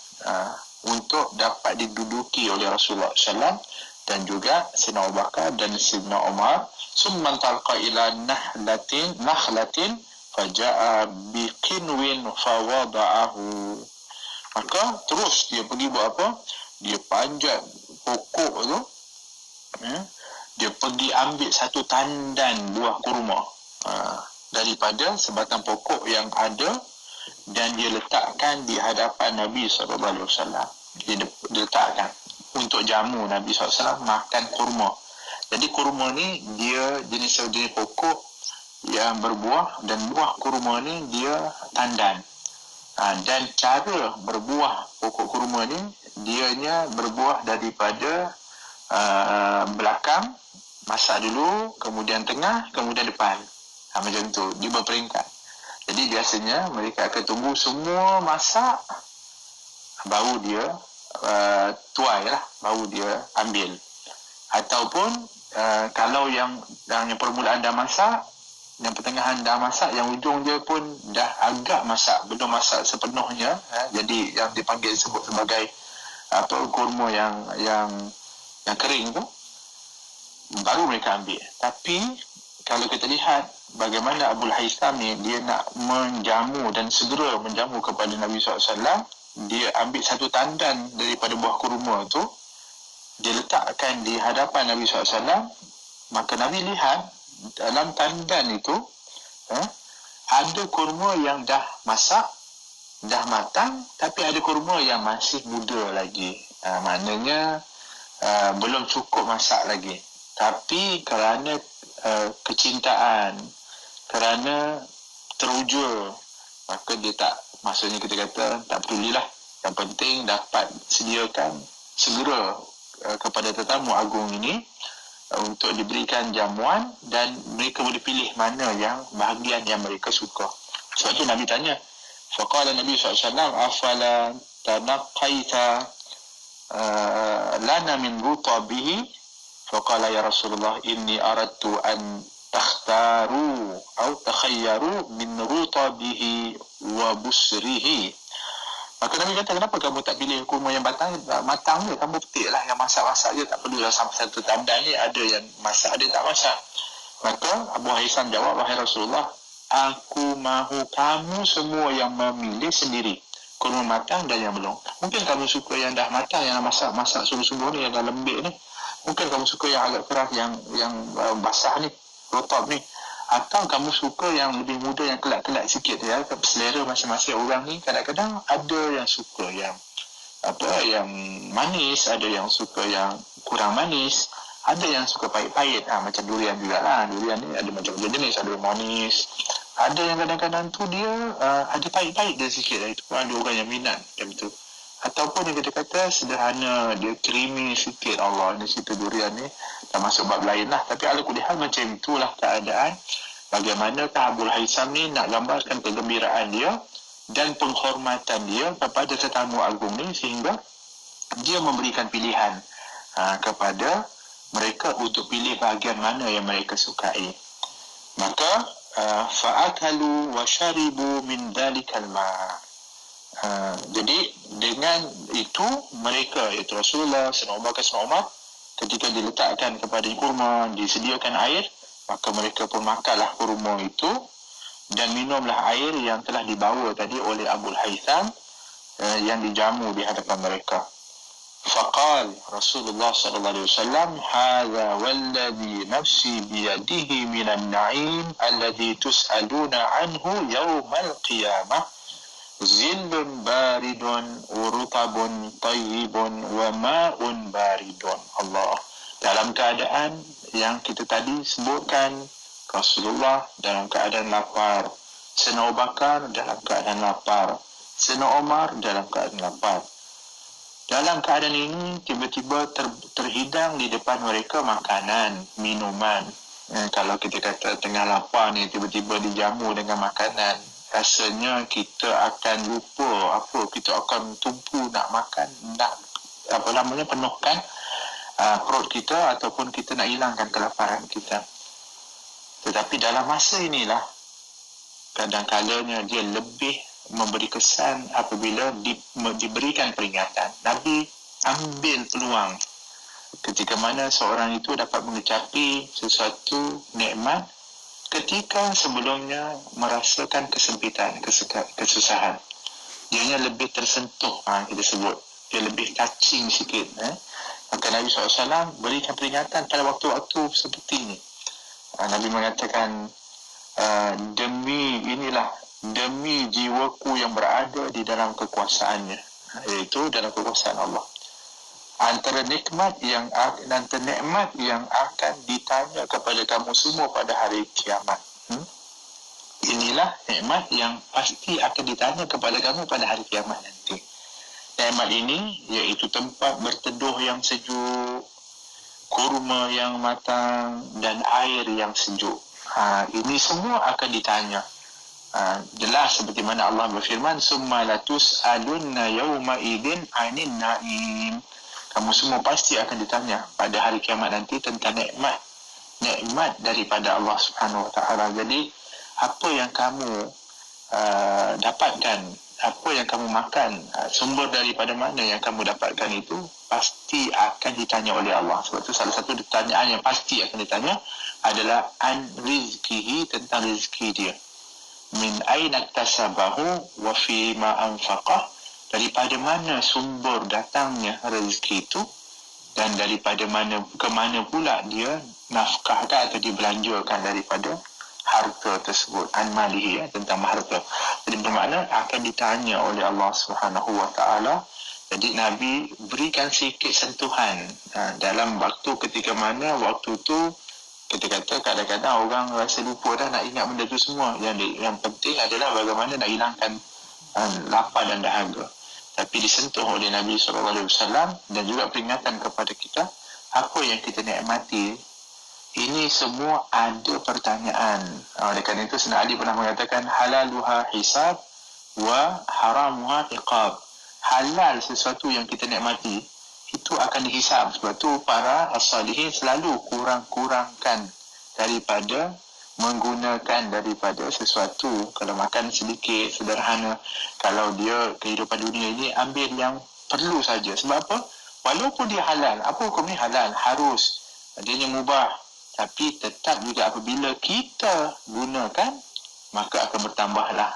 untuk dapat diduduki oleh Rasulullah SAW dan juga Sayyidina Abu Bakar dan Sayyidina Umar. Summan talqa ila nahlatin faja'a biqinwin fawada'ahu. Maka terus dia pergi buat apa? Dia panjat pokok tu, dia pergi ambil satu tandan buah kurma daripada sebatang pokok yang ada, dan dia letakkan di hadapan Nabi SAW. Dia letakkan untuk jamu Nabi SAW makan kurma. Jadi kurma ni dia jenis pokok yang berbuah, dan buah kurma ni dia tandan. Dan cara berbuah pokok kurma ni, dianya berbuah daripada belakang, masak dulu, kemudian tengah, kemudian depan. Macam tu, dia berperingkat. Jadi biasanya mereka akan tunggu semua masak, baru dia tuai lah, baru dia ambil. Ataupun kalau yang permulaan dah masak, yang pertengahan dah masak, yang ujung dia pun dah agak masak, belum masak sepenuhnya, jadi yang dipanggil sebut sebagai kurma yang kering tu, baru mereka ambil. Tapi kalau kita lihat bagaimana Abul Haytham ni, dia nak menjamu dan segera menjamu kepada Nabi SAW, dia ambil satu tandan daripada buah kurma tu, dia letakkan di hadapan Nabi SAW. Maka Nabi lihat dalam tandan itu ada kurma yang dah masak, dah matang, tapi ada kurma yang masih muda lagi. Maknanya belum cukup masak lagi. Tapi kerana kecintaan, kerana teruja, maka dia tak, maksudnya kita kata tak pedulilah, yang penting dapat sediakan segera kepada tetamu agung ini untuk diberikan jamuan, dan mereka boleh pilih mana yang bahagian yang mereka suka. Sebab tu Nabi tanya, faqala Nabi SAW, afala tanaqaita lana min rutabihi, faqala ya Rasulullah inni aradtu an takhtaru atau takhayyaru min rutabihi wa busrihi. Maka Nabi kata, kenapa kamu tak pilih kurma yang matang je, kamu petiklah yang masak-masak je, tak perlulah sampai satu tandan ni ada yang masak, ada tak masak. Maka Abu Haytham jawab, wahai Rasulullah, aku mahu kamu semua yang memilih sendiri kurma matang dan yang belum. Mungkin kamu suka yang dah matang, yang masak sungguh-sungguh ni, yang dah lembik ni. Mungkin kamu suka yang agak keras, yang basah ni, rotab ni. Atau kamu suka yang lebih muda, yang kelak-kelak sikit ya. Selera masing-masing orang ni kadang-kadang ada yang suka yang yang manis, ada yang suka yang kurang manis, ada yang suka pahit-pahit. Macam durian jugalah. Durian ni ada macam-macam jenis, ada yang manis, ada yang kadang-kadang tu dia ada pahit-pahit dia sikit. Itu pun ada orang yang minat macam tu. Ataupun yang kita kata sederhana, dia creamy sikit. Allah, ni cerita durian ni dah masuk bab lain lah. Tapi ala kulihal macam itulah keadaan. Bagaimanakah Abul Haitham ni nak gambarkan kegembiraan dia dan penghormatan dia kepada tetamu agung ni, sehingga dia memberikan pilihan kepada mereka untuk pilih bahagian mana yang mereka sukai. Maka fa'akalu wa syaribu min dhalikal ma'. Jadi dengan itu mereka, iaitu Rasulullah, Sayyidina Abu Bakar, Sayyidina Umar, ketika diletakkan kepada kurma, disediakan air, maka mereka pun makanlah kurma itu dan minumlah air yang telah dibawa tadi oleh Abul Haitham yang dijamu di hadapan mereka. Faqal Rasulullah sallallahu alaihi wasallam, hadza walladhi nafsi biyadihi minan na'im alladhi tus'aluna anhu yawmal qiyamah zillun baridun urutabun tayyibun wa ma'un baridun. Allah, dalam keadaan yang kita tadi sebutkan, Rasulullah dalam keadaan lapar, Sayyidina Abu Bakar dalam keadaan lapar, Sayyidina Umar dalam keadaan lapar. Dalam keadaan ini tiba-tiba terhidang di depan mereka makanan, minuman. Kalau kita kata tengah lapar ni, tiba-tiba dijamu dengan makanan, rasanya kita akan lupa kita akan tumpu nak makan, nak penuhkan perut kita, ataupun kita nak hilangkan kelaparan kita. Tetapi dalam masa inilah kadang-kadangnya dia lebih memberi kesan apabila diberikan peringatan. Nabi ambil peluang ketika mana seorang itu dapat mengecapi sesuatu nikmat ketika sebelumnya merasakan kesempitan, kesusahan. Dianya lebih tersentuh, kita sebut. Dia lebih touching sikit. Maka Nabi SAW berikan peringatan pada waktu-waktu seperti ini. Nabi mengatakan, demi jiwaku yang berada di dalam kekuasaannya, iaitu dalam kekuasaan Allah. Antara nikmat yang akan ditanya kepada kamu semua pada hari kiamat. Inilah nikmat yang pasti akan ditanya kepada kamu pada hari kiamat nanti. Nikmat ini iaitu tempat berteduh yang sejuk, kurma yang matang dan air yang sejuk. Ini semua akan ditanya. Jelas seperti mana Allah berfirman, summa latus'alunna yawma idzin 'anil na'im. Kamu semua pasti akan ditanya pada hari kiamat nanti tentang nikmat daripada Allah Subhanahu Wa Taala. Jadi apa yang kamu dapatkan, apa yang kamu makan, sumber daripada mana yang kamu dapatkan itu pasti akan ditanya oleh Allah. Sebab itu salah satu pertanyaan yang pasti akan ditanya adalah an rizkihi, tentang rezeki dia. Min aina iktasabahu wa fi ma anfaqah, daripada mana sumber datangnya rezeki itu dan daripada ke mana pula dia nafkahkan atau dibelanjakan daripada harta tersebut. An malihi, tentang harta. Jadi bermakna akan ditanya oleh Allah Subhanahu Wa Taala. Jadi Nabi berikan sikit sentuhan dalam waktu ketika mana waktu tu kita kata kadang-kadang orang rasa lupa dah nak ingat benda tu semua. Yang penting adalah bagaimana nak hilangkan lapar dan dahaga. Tapi disentuh oleh Nabi SAW dan juga peringatan kepada kita, apa yang kita nikmati ini semua ada pertanyaan. Oleh kerana itu Sayyidina Ali pernah mengatakan, halaluha hisab wa haramuha iqab. Halal sesuatu yang kita nikmati itu akan dihisab. Sebab tu para as-salihin selalu kurang-kurangkan daripada menggunakan daripada sesuatu. Kalau makan sedikit, sederhana. Kalau dia kehidupan dunia ini, ambil yang perlu saja. Sebab apa? Walaupun dia halal. Apa hukum ni? Halal, harus. Adanya mubah. Tapi tetap juga apabila kita gunakan, maka akan bertambahlah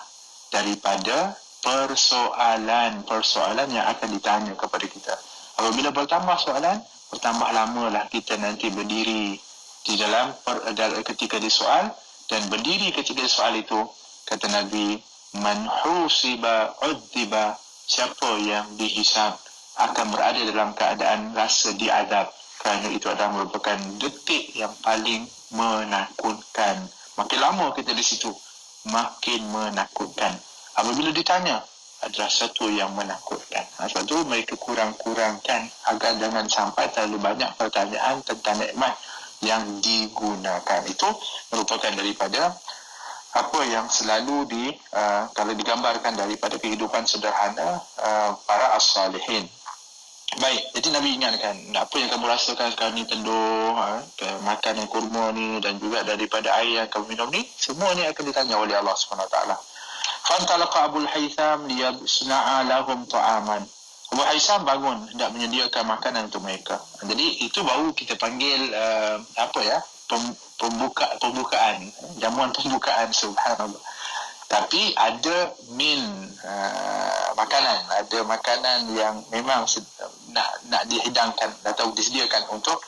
daripada persoalan yang akan ditanya kepada kita. Apabila bertambah soalan, bertambah lamalah kita nanti berdiri di dalam ketika disoal, dan berdiri ketika soal itu, kata Nabi, man husiba udziba, siapa yang dihisab akan berada dalam keadaan rasa diadab, kerana itu adalah merupakan detik yang paling menakutkan. Makin lama kita di situ, makin menakutkan. Apabila ditanya, adalah satu yang menakutkan. Sebab itu mereka kurang-kurangkan agar jangan sampai terlalu banyak pertanyaan tentang nikmat yang digunakan. Itu merupakan daripada apa yang selalu kalau digambarkan daripada kehidupan sederhana para as-salihin. Baik, jadi Nabi ingatkan, apa yang kamu rasakan sekarang ni, telur, makan yang kurma ni, dan juga daripada air yang kamu minum ni, semua ni akan ditanya oleh Allah SWT. Fantalaqa Abul Haytham liyasna'a lahum ta'aman. Abu Haytham bangun hendak menyediakan makanan untuk mereka. Jadi itu baru kita panggil pembukaan, jamuan pembukaan, subhanallah. Tapi ada makanan, ada makanan yang memang nak dihidangkan atau disediakan untuk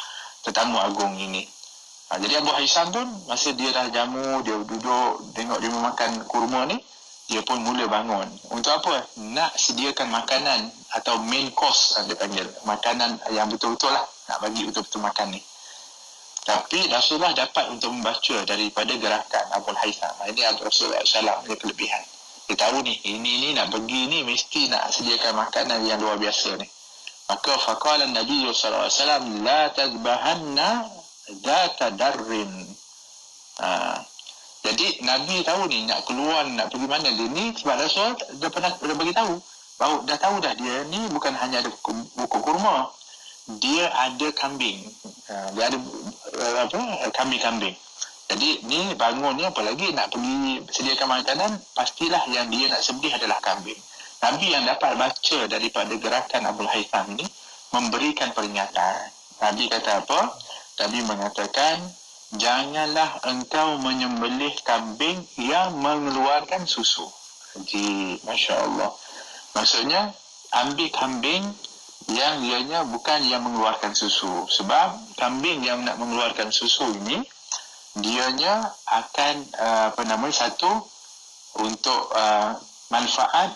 tetamu agung ini. Jadi Abu Haytham pun masa dia dah jamu, dia duduk tengok dia makan kurma ni, dia pun mula bangun. Untuk apa? Nak sediakan makanan atau main course, dia panggil. Makanan yang betul-betul lah, nak bagi betul-betul makan ni. Tapi Rasulullah dapat untuk membaca daripada gerakan Abu Haytham. Ini Rasulullah SAW punya kelebihan. Dia tahu ni, ini nak pergi ni mesti nak sediakan makanan yang luar biasa ni. Maka faqala Nabi SAW, la tadbahanna dhata darrin. Jadi Nabi tahu ni nak keluar, nak pergi mana dia ni, sebab Rasul dah bagi tahu. Baru dah tahu dah, dia ni bukan hanya ada buku kurma, dia ada kambing. Dia ada kambing-kambing. Jadi ni bangun ni, apalagi nak pergi sediakan makanan, pastilah yang dia nak sembelih adalah kambing. Nabi yang dapat baca daripada gerakan Abu Haytham ni memberikan peringatan. Nabi kata apa? Nabi mengatakan, janganlah engkau menyembelih kambing yang mengeluarkan susu. Jadi, Masya Allah. Maksudnya, ambil kambing yang ianya bukan yang mengeluarkan susu. Sebab kambing yang nak mengeluarkan susu ini, dianya akan, satu, untuk manfaat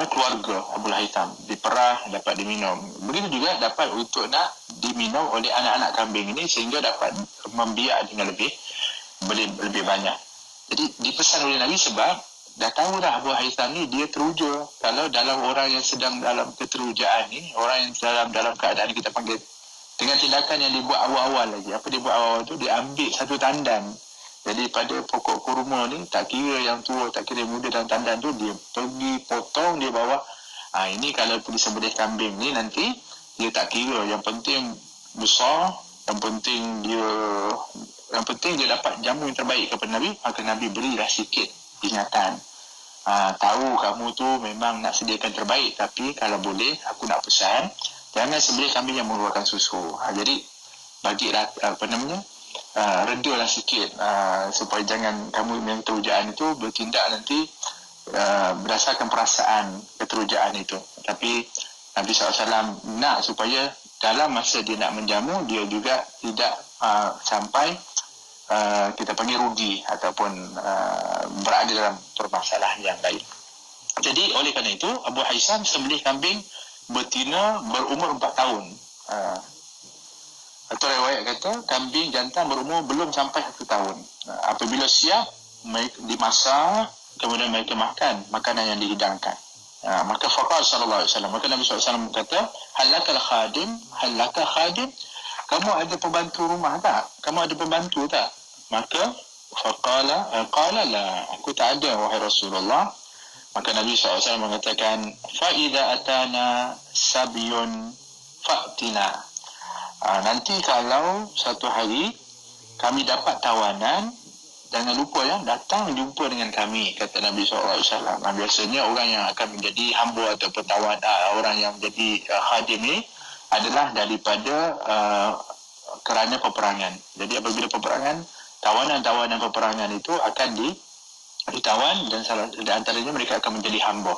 keluarga Abu Haytham, diperah, dapat diminum. Begitu juga dapat untuk nak diminum oleh anak-anak kambing ini, sehingga dapat membiak dengan lebih banyak. Jadi dipesan oleh Nabi sebab dah tahu dah Abu Haytham ni dia teruja. Kalau dalam orang yang sedang dalam keterujaan ni, orang yang dalam keadaan kita panggil dengan tindakan yang dibuat awal-awal lagi. Apa dia buat awal tu? Dia ambil satu tandan. Jadi pada pokok kurma ni, tak kira yang tua, tak kira yang muda dalam tandan tu, dia pergi potong, dia bawa. Ini kalau pergi sembelih kambing ni nanti, dia tak kira. Yang penting besar, yang penting dia dapat jamu yang terbaik kepada Nabi, maka Nabi berilah sikit ingatan. Tahu kamu tu memang nak sediakan terbaik, tapi kalau boleh, aku nak pesan, jangan sembelih kambing yang mengeluarkan susu. Jadi, bagilah, redalah sikit supaya jangan kamu yang keterujaan itu bertindak nanti berdasarkan perasaan keterujaan itu. Tapi Nabi SAW nak supaya dalam masa dia nak menjamu, dia juga tidak sampai kita panggil rugi ataupun berada dalam permasalahan yang lain. Jadi oleh kerana itu Abu Haytham sembelih kambing betina berumur 4 tahun. Atau riwayat kata kambing jantan berumur belum sampai 1 tahun. Apabila siap, dimasak, kemudian mereka makan makanan yang dihidangkan. Maka faqala sallallahu alaihi wasallam, maka Nabi SAW kata, halakal khadim, kamu ada pembantu rumah tak? Kamu ada pembantu tak? Maka qala la, aku tak ada wahai Rasulullah. Maka Nabi SAW mengatakan, fa idza atana sabyun fa'tina. Nanti kalau satu hari kami dapat tawanan, jangan lupa datang jumpa dengan kami, kata Nabi SAW. Biasanya orang yang akan menjadi hamba atau tawan, orang yang menjadi khadim ni adalah daripada kerana peperangan. Jadi apabila peperangan, tawanan-tawanan peperangan itu akan ditawan dan salah di antaranya mereka akan menjadi hamba.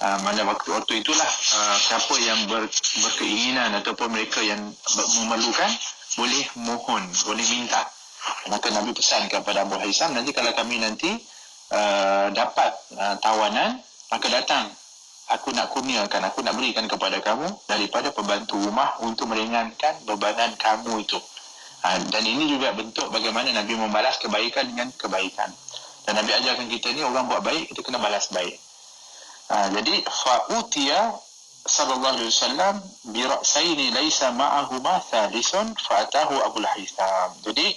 Mana waktu itulah siapa yang berkeinginan ataupun mereka yang memerlukan boleh mohon, boleh minta. Maka Nabi pesan kepada Abu Haisam, nanti kalau kami nanti dapat tawanan, maka datang. Aku nak kurniakan, aku nak berikan kepada kamu daripada pembantu rumah untuk meringankan bebanan kamu itu. Dan ini juga bentuk bagaimana Nabi membalas kebaikan dengan kebaikan. Dan Nabi ajarkan kita ni, orang buat baik, kita kena balas baik. Jadi fa'utiya sallallahu alaihi wasallam bi ra'saini laisa ma'ahuma thalisun fa'atahu Abu Haisam. Jadi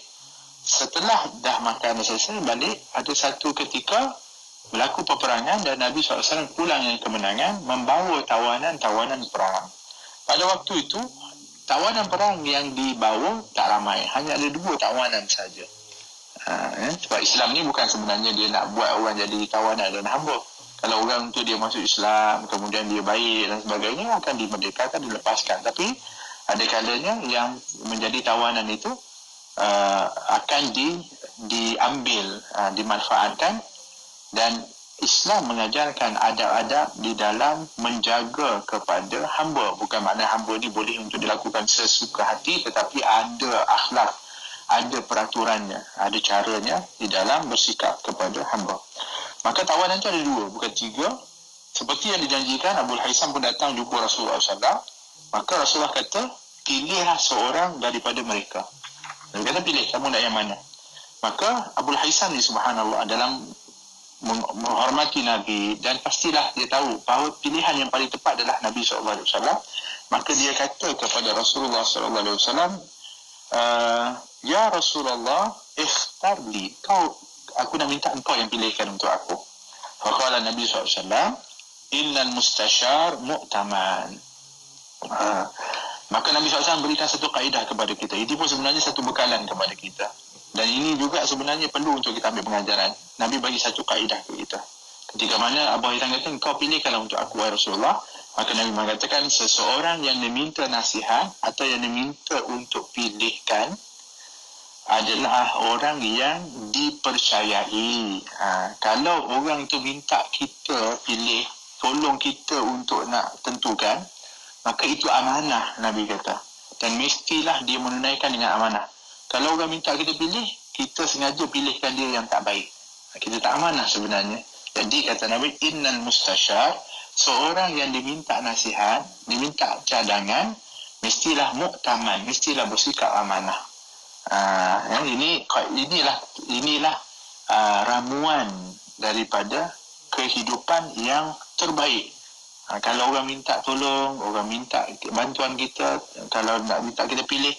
setelah dah makan selesai balik, ada satu ketika berlaku peperangan dan Nabi SAW pulang dengan kemenangan membawa tawanan-tawanan perang. Pada waktu itu tawanan perang yang dibawa tak ramai, hanya ada 2 tawanan saja. Sebab Islam ni bukan sebenarnya dia nak buat orang jadi tawanan dan hamba. Kalau orang tu dia masuk Islam, kemudian dia baik dan sebagainya, akan dimerdekakan, dilepaskan. Tapi ada kalanya yang menjadi tawanan itu akan diambil, dimanfaatkan. Dan Islam mengajarkan adab-adab di dalam menjaga kepada hamba. Bukan makna hamba ni boleh untuk dilakukan sesuka hati, tetapi ada akhlak, ada peraturannya, ada caranya di dalam bersikap kepada hamba. Maka tawanan itu ada 2, bukan 3. Seperti yang dijanjikan, Abu Haisam pun datang jumpa Rasulullah SAW. Maka Rasulullah kata, pilihlah seorang daripada mereka. Dia kata, pilih, kamu nak yang mana? Maka Abu Haisam ni subhanallah dalam menghormati Nabi, dan pastilah dia tahu bahawa pilihan yang paling tepat adalah Nabi SAW. Maka dia kata kepada Rasulullah SAW, ya Rasulullah, ikhtar li, aku nak minta engkau yang pilihkan untuk aku. Faqala Nabi SAW, innal mustashar mu'taman. Maka Nabi SAW berikan satu kaedah kepada kita. Ini pun sebenarnya satu bekalan kepada kita. Dan ini juga sebenarnya perlu untuk kita ambil pengajaran. Nabi bagi satu kaedah ke kita. Ketika mana Abu Haisam kata, engkau pilihkanlah untuk aku, wahai Rasulullah. Maka Nabi mengatakan, seseorang yang diminta nasihat atau yang diminta untuk pilihkan adalah orang yang dipercayai. Kalau orang itu minta kita pilih, tolong kita untuk nak tentukan, maka itu amanah, Nabi kata. Dan mestilah dia menunaikan dengan amanah. Kalau orang minta kita pilih, kita sengaja pilihkan dia yang tak baik, kita tak amanah sebenarnya. Jadi kata Nabi, innal mustashar, seorang yang diminta nasihat, diminta cadangan, mestilah mu'taman, mestilah bersikap amanah. Inilah ramuan daripada kehidupan yang terbaik. Kalau orang minta tolong, orang minta bantuan kita, kalau nak minta kita pilih,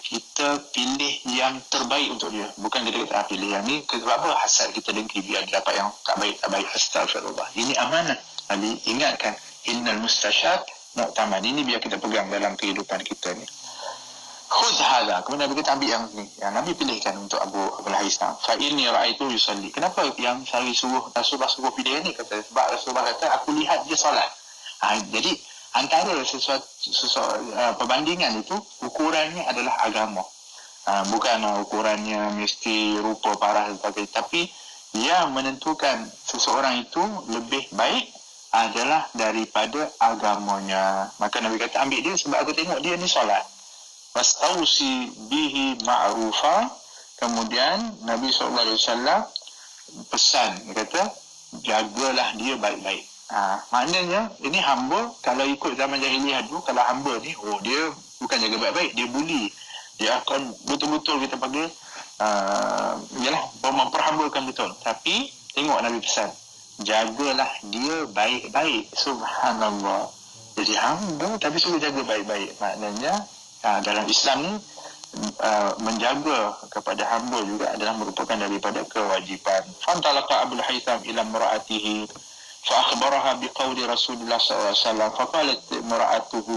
kita pilih yang terbaik untuk dia. Bukan kita kata pilih yang ni, sebab apa? Hasad kita dengki biar dia dapat yang tak baik. Astagfirullah. Ini amanah. Nabi ingatkan, innal mustashar mu'taman. Ini biar kita pegang dalam kehidupan kita ni. Khudh hadha. Kemudian Nabi kata, ambil yang ni. Yang Nabi pilihkan untuk Abu Haisam. Fa inni ra'aitu yusalli. Kenapa yang Rasulullah suruh pilih ni? Kata, sebab Rasulullah kata, aku lihat dia solat. Jadi antara perbandingan itu, ukurannya adalah agama. Bukan ukurannya mesti rupa, parah dan sebagainya. Tapi yang menentukan seseorang itu lebih baik adalah daripada agamanya. Maka Nabi kata, ambil dia sebab aku tengok dia ni solat. Wastausi bihi ma'rufa. Kemudian Nabi SAW pesan, dia kata, jagalah dia baik-baik. Maknanya ini hamba, kalau ikut zaman jahiliah dulu, kalau hamba ni, dia bukan jaga baik-baik, dia bully. Dia akan betul-betul kita panggil memperhambakan betul. Tapi tengok Nabi pesan, jagalah dia baik-baik. Subhanallah. Jadi hamba tapi suruh jaga baik-baik. Maknanya dalam Islam ni menjaga kepada hamba juga adalah merupakan daripada kewajipan. Fantalaqa Abu Haisam ila imra'atihi فأخبرها بقول رسول الله صلى الله عليه وسلم فقالت امرأته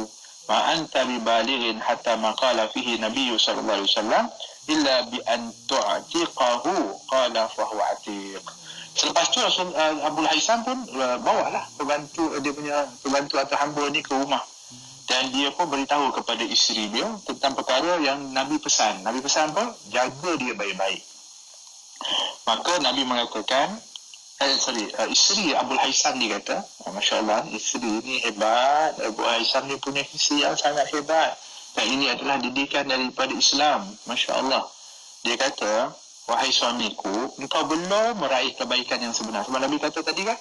ما أنت ببالغ حتى ما قال فيه النبي صلى الله عليه وسلم إلا بأن تعتقه قال فهو عتيق. Selepas tu Abu Haisam pun bawalah pembantu atau hamba ni ke rumah, dan dia pun beritahu kepada isteri dia tentang perkara yang Nabi pesan. Nabi pesan apa? Jaga dia baik-baik. Maka Nabi mengatakan, isteri Abul Haisam ni kata, Masya Allah, isteri ni hebat, Abu Haisam ni punya isteri yang sangat hebat, dan ini adalah didikan daripada Islam. Masya Allah. Dia kata, wahai suamiku, engkau belum meraih kebaikan yang sebenar. Sebab Nabi kata tadi kan,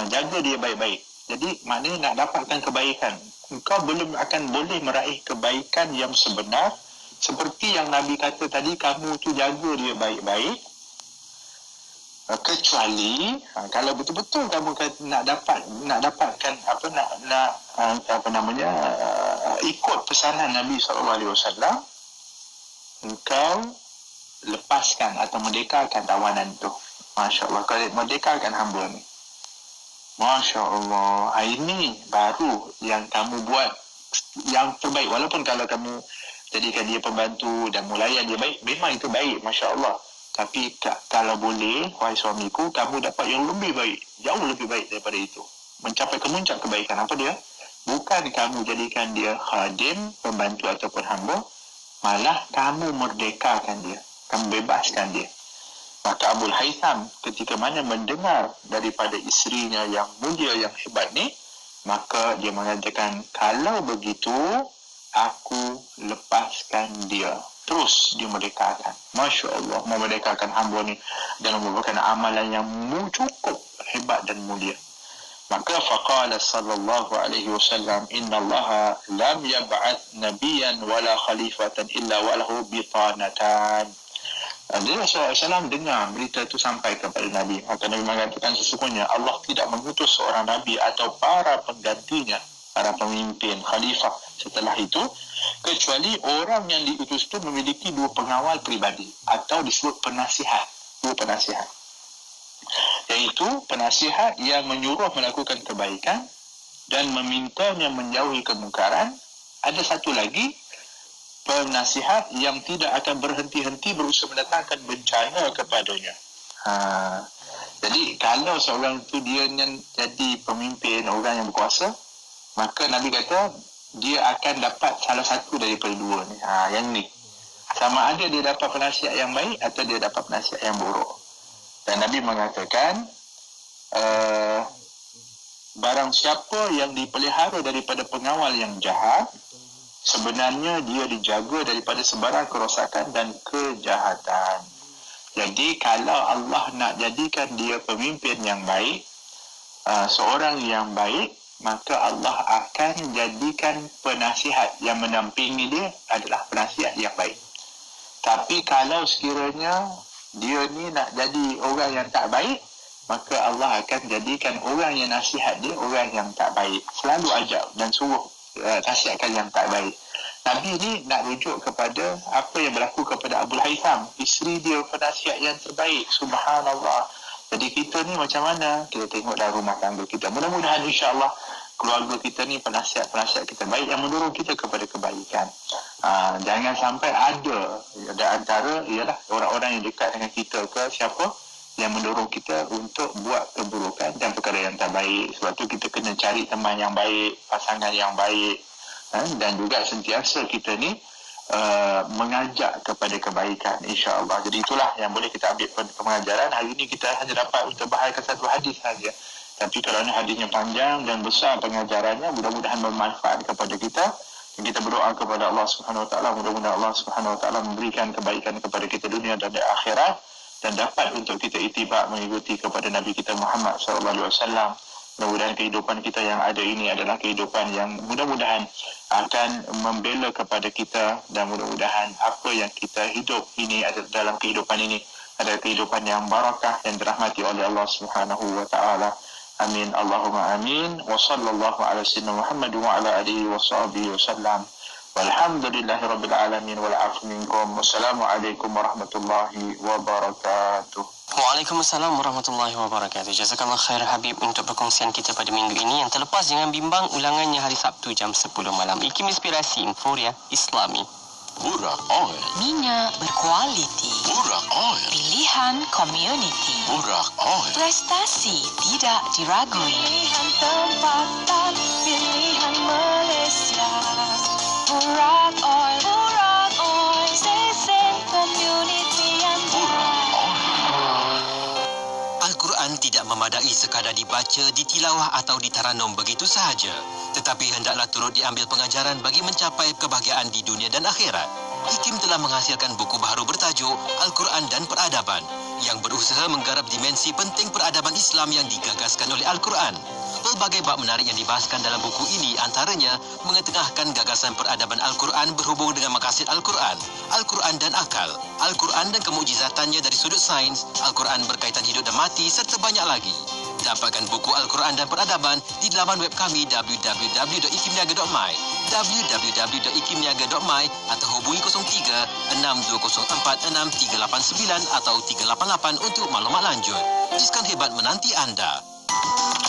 jaga dia baik-baik. Jadi maknanya nak dapatkan kebaikan, engkau belum akan boleh meraih kebaikan yang sebenar seperti yang Nabi kata tadi, kamu tu jaga dia baik-baik, kecuali kalau betul-betul kamu nak dapatkan ikut pesanan Nabi SAW, engkau lepaskan atau merdekakan tawanan itu. Masya Allah, kau merdekakan hamba ni. Masya Allah, ini baru yang kamu buat yang terbaik. Walaupun kalau kamu jadikan dia pembantu dan mulayan dia baik, memang itu baik, Masya Allah. Tapi kalau boleh, wahai suamiku, kamu dapat yang lebih baik, jauh lebih baik daripada itu, mencapai kemuncak kebaikan. Apa dia? Bukan kamu jadikan dia khadim, pembantu ataupun hamba, malah kamu merdekakan dia, kamu bebaskan dia. Maka Abul Haitham ketika mana mendengar daripada isterinya yang mulia, yang hebat ni, maka dia mengatakan, kalau begitu aku lepaskan dia, terus dimerdekakan. Masya Allah, memerdekakan hamba ni dalam merupakan amalan yang cukup hebat dan mulia. Maka faqala sallallahu alaihi wasallam, innallaha lam yab'ath nabiyyan wala khalifatan illa walahu bitanatan. Jadi Rasulullah SAW dengar berita itu sampai kepada Nabi. Maka Nabi mengatakan, sesungguhnya Allah tidak mengutus seorang Nabi atau para penggantinya, para pemimpin, khalifah setelah itu, kecuali orang yang diutus itu memiliki dua pengawal pribadi atau disebut penasihat. Dua penasihat, iaitu penasihat yang menyuruh melakukan kebaikan dan memintanya menjauhi kemungkaran. Ada satu lagi, penasihat yang tidak akan berhenti-henti berusaha mendatangkan bencana kepadanya. Jadi kalau seorang itu dia yang jadi pemimpin, orang yang berkuasa, maka Nabi kata dia akan dapat salah satu daripada dua ni. Yang ni, sama ada dia dapat penasihat yang baik atau dia dapat penasihat yang buruk. Dan Nabi mengatakan, barang siapa yang dipelihara daripada pengawal yang jahat, sebenarnya dia dijaga daripada sebarang kerosakan dan kejahatan. Jadi kalau Allah nak jadikan dia pemimpin yang baik, seorang yang baik, maka Allah akan jadikan penasihat yang mendampingi dia adalah penasihat yang baik. Tapi kalau sekiranya dia ni nak jadi orang yang tak baik, maka Allah akan jadikan orang yang nasihat dia orang yang tak baik. Selalu ajak dan suruh nasihatkan yang tak baik. Nabi ni nak rujuk kepada apa yang berlaku kepada Abul Haitham, isteri dia penasihat yang terbaik. Subhanallah. Jadi kita ni macam mana? Kita tengok dalam rumah tangga kita. Mudah-mudahan insya-Allah keluarga kita ni penasihat-penasihat kita baik yang mendorong kita kepada kebaikan. Jangan sampai ada antara ialah orang-orang yang dekat dengan kita ke siapa yang mendorong kita untuk buat keburukan dan perkara yang tak baik. Sebab tu kita kena cari teman yang baik, pasangan yang baik, dan juga sentiasa kita ni mengajak kepada kebaikan, insya-Allah. Jadi itulah yang boleh kita ambil pengajaran. Hari ini kita hanya dapat untuk bahagikan satu hadis saja. Tapi kerana hadisnya panjang dan besar pengajarannya, mudah-mudahan bermanfaat kepada kita. Dan kita berdoa kepada Allah Subhanahu Wa Taala, mudah-mudahan Allah Subhanahu Wa Taala memberikan kebaikan kepada kita dunia dan di akhirat, dan dapat untuk kita ittiba mengikuti kepada Nabi kita Muhammad sallallahu alaihi wasallam. Mudah-mudahan kehidupan kita yang ada ini adalah kehidupan yang mudah-mudahan akan membela kepada kita, dan mudah-mudahan apa yang kita hidup ini adalah dalam kehidupan ini adalah kehidupan yang barakah dan dirahmati oleh Allah Subhanahu Wa Taala. Amin. Allahumma amin. Wa sallallahu ala sayyidina Muhammad wa ala alihi wa sahbihi wasallam. Walhamdulillahirabbil alamin wal afu minkum. Wassalamualaikum warahmatullahi wabarakatuh. Waalaikumsalam warahmatullahi wabarakatuh. Jazakallah khair Habib untuk perkongsian kita pada minggu ini. Yang terlepas jangan bimbang, ulangannya hari Sabtu jam 10 malam. Ikim Inspirasi Inforia Islami. Burak Oil. Minyak berkualiti. Burak Oil. Pilihan community. Burak Oil. Prestasi tidak diragui. Pilihan tempatan, pilihan Malaysia. Burak Oil, Burak Oil, stesen community yang Burak Oil. Al-Quran tidak memadai sekadar dibaca, ditilawah atau ditaranum begitu sahaja. Tetapi hendaklah turut diambil pengajaran bagi mencapai kebahagiaan di dunia dan akhirat. IKIM telah menghasilkan buku baharu bertajuk Al-Quran dan Peradaban yang berusaha menggarap dimensi penting peradaban Islam yang digagaskan oleh Al-Quran. Pelbagai bab menarik yang dibahaskan dalam buku ini antaranya mengetengahkan gagasan peradaban Al-Quran berhubung dengan maqasid Al-Quran, Al-Quran dan akal, Al-Quran dan kemukjizatannya dari sudut sains, Al-Quran berkaitan hidup dan mati serta banyak lagi. Dapatkan buku Al-Quran dan Peradaban di laman web kami www.ikimniaga.my, www.ikimniaga.my atau hubungi 03 6204 6389 atau 388 untuk maklumat lanjut. Diskaun hebat menanti anda.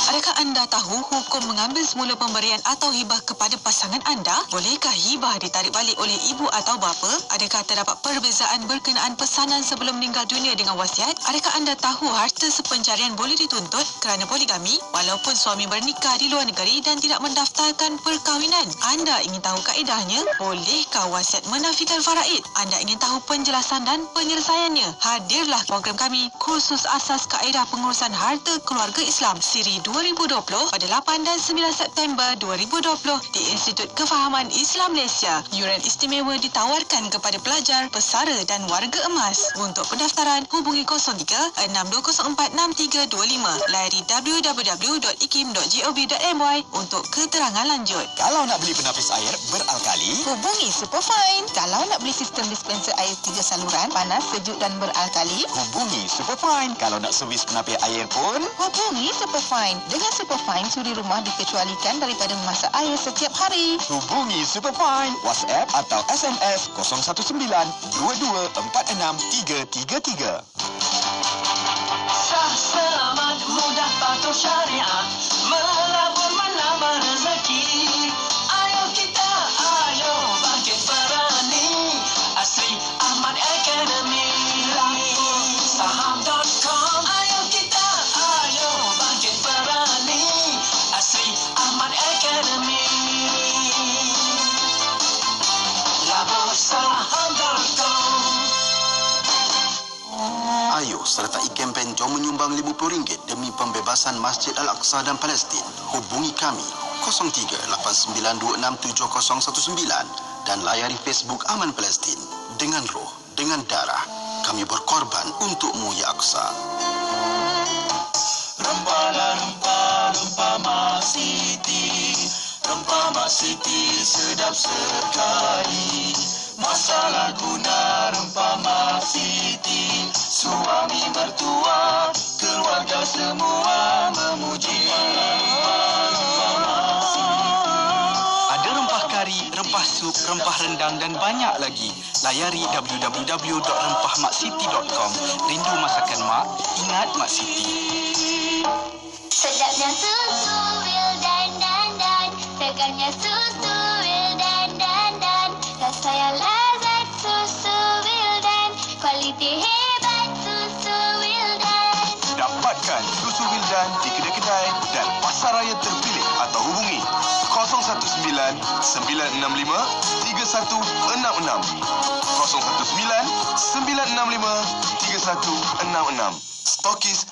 Adakah anda tahu hukum mengambil semula pemberian atau hibah kepada pasangan anda? Bolehkah hibah ditarik balik oleh ibu atau bapa? Adakah terdapat perbezaan berkenaan pesanan sebelum meninggal dunia dengan wasiat? Adakah anda tahu harta sepencarian boleh dituntut kerana poligami walaupun suami bernikah di luar negeri dan tidak mendaftarkan perkahwinan? Anda ingin tahu kaedahnya? Bolehkah wasiat menafikan faraid? Anda ingin tahu penjelasan dan penyelesaiannya? Hadirlah program kami Kursus Asas Kaedah Pengurusan Harta Keluarga Islam Siri 2020 pada 8 dan 9 September 2020 di Institut Kefahaman Islam Malaysia. Yuran istimewa ditawarkan kepada pelajar, pesara dan warga emas. Untuk pendaftaran, hubungi 03 6204 6325. Layari www.ikim.gov.my untuk keterangan lanjut. Kalau nak beli penapis air beralkali, Hubungi Superfine. Kalau nak beli sistem dispenser air 3 saluran, panas, sejuk dan beralkali, hubungi Superfine. Kalau nak servis penapis air pun, hubungi Superfine. Dengan Superfine, suri rumah dikecualikan daripada memasak air setiap hari. hubungi Superfine. WhatsApp atau SMS 019 2246 333. Sah, selamat, mudah, patuh syariah, melabur menambah rezeki. Ayo kita, ayo bangkit berani, Asri Ahmad Academy. Lapor saham.com. Ayo kita, ayo bangkit berani, Asri Ahmad Academy. Lapor saham.com. Ayo sertai kempen Jom menyumbang RM50 demi pembebasan Masjid Al-Aqsa dan Palestin. Hubungi kami 03-8926-7019 dan layari Facebook Aman Palestin. Dengan roh, dengan darah, kami berkorban untukmu ya Aqsa. Rempah Mak Siti, rempah Mak Siti sedap sekali. Masalah guna rempah Mak Siti, suami mertua, keluarga semua memuji. Ada rempah kari, rempah sup, rempah rendang dan banyak lagi. Layari www.rempahmaksiti.com. Rindu masakan mak, ingat Mak Siti. Sedapnya susu Wildan dan dan, segarnya susu Wildan dan dan, rasa yang lezat susu Wildan, kualiti hebat susu Wildan. Dapatkan susu Wildan di kedai-kedai dan pasar raya terpilih atau hubungi 019 965 3166 019 965 3166. Stokis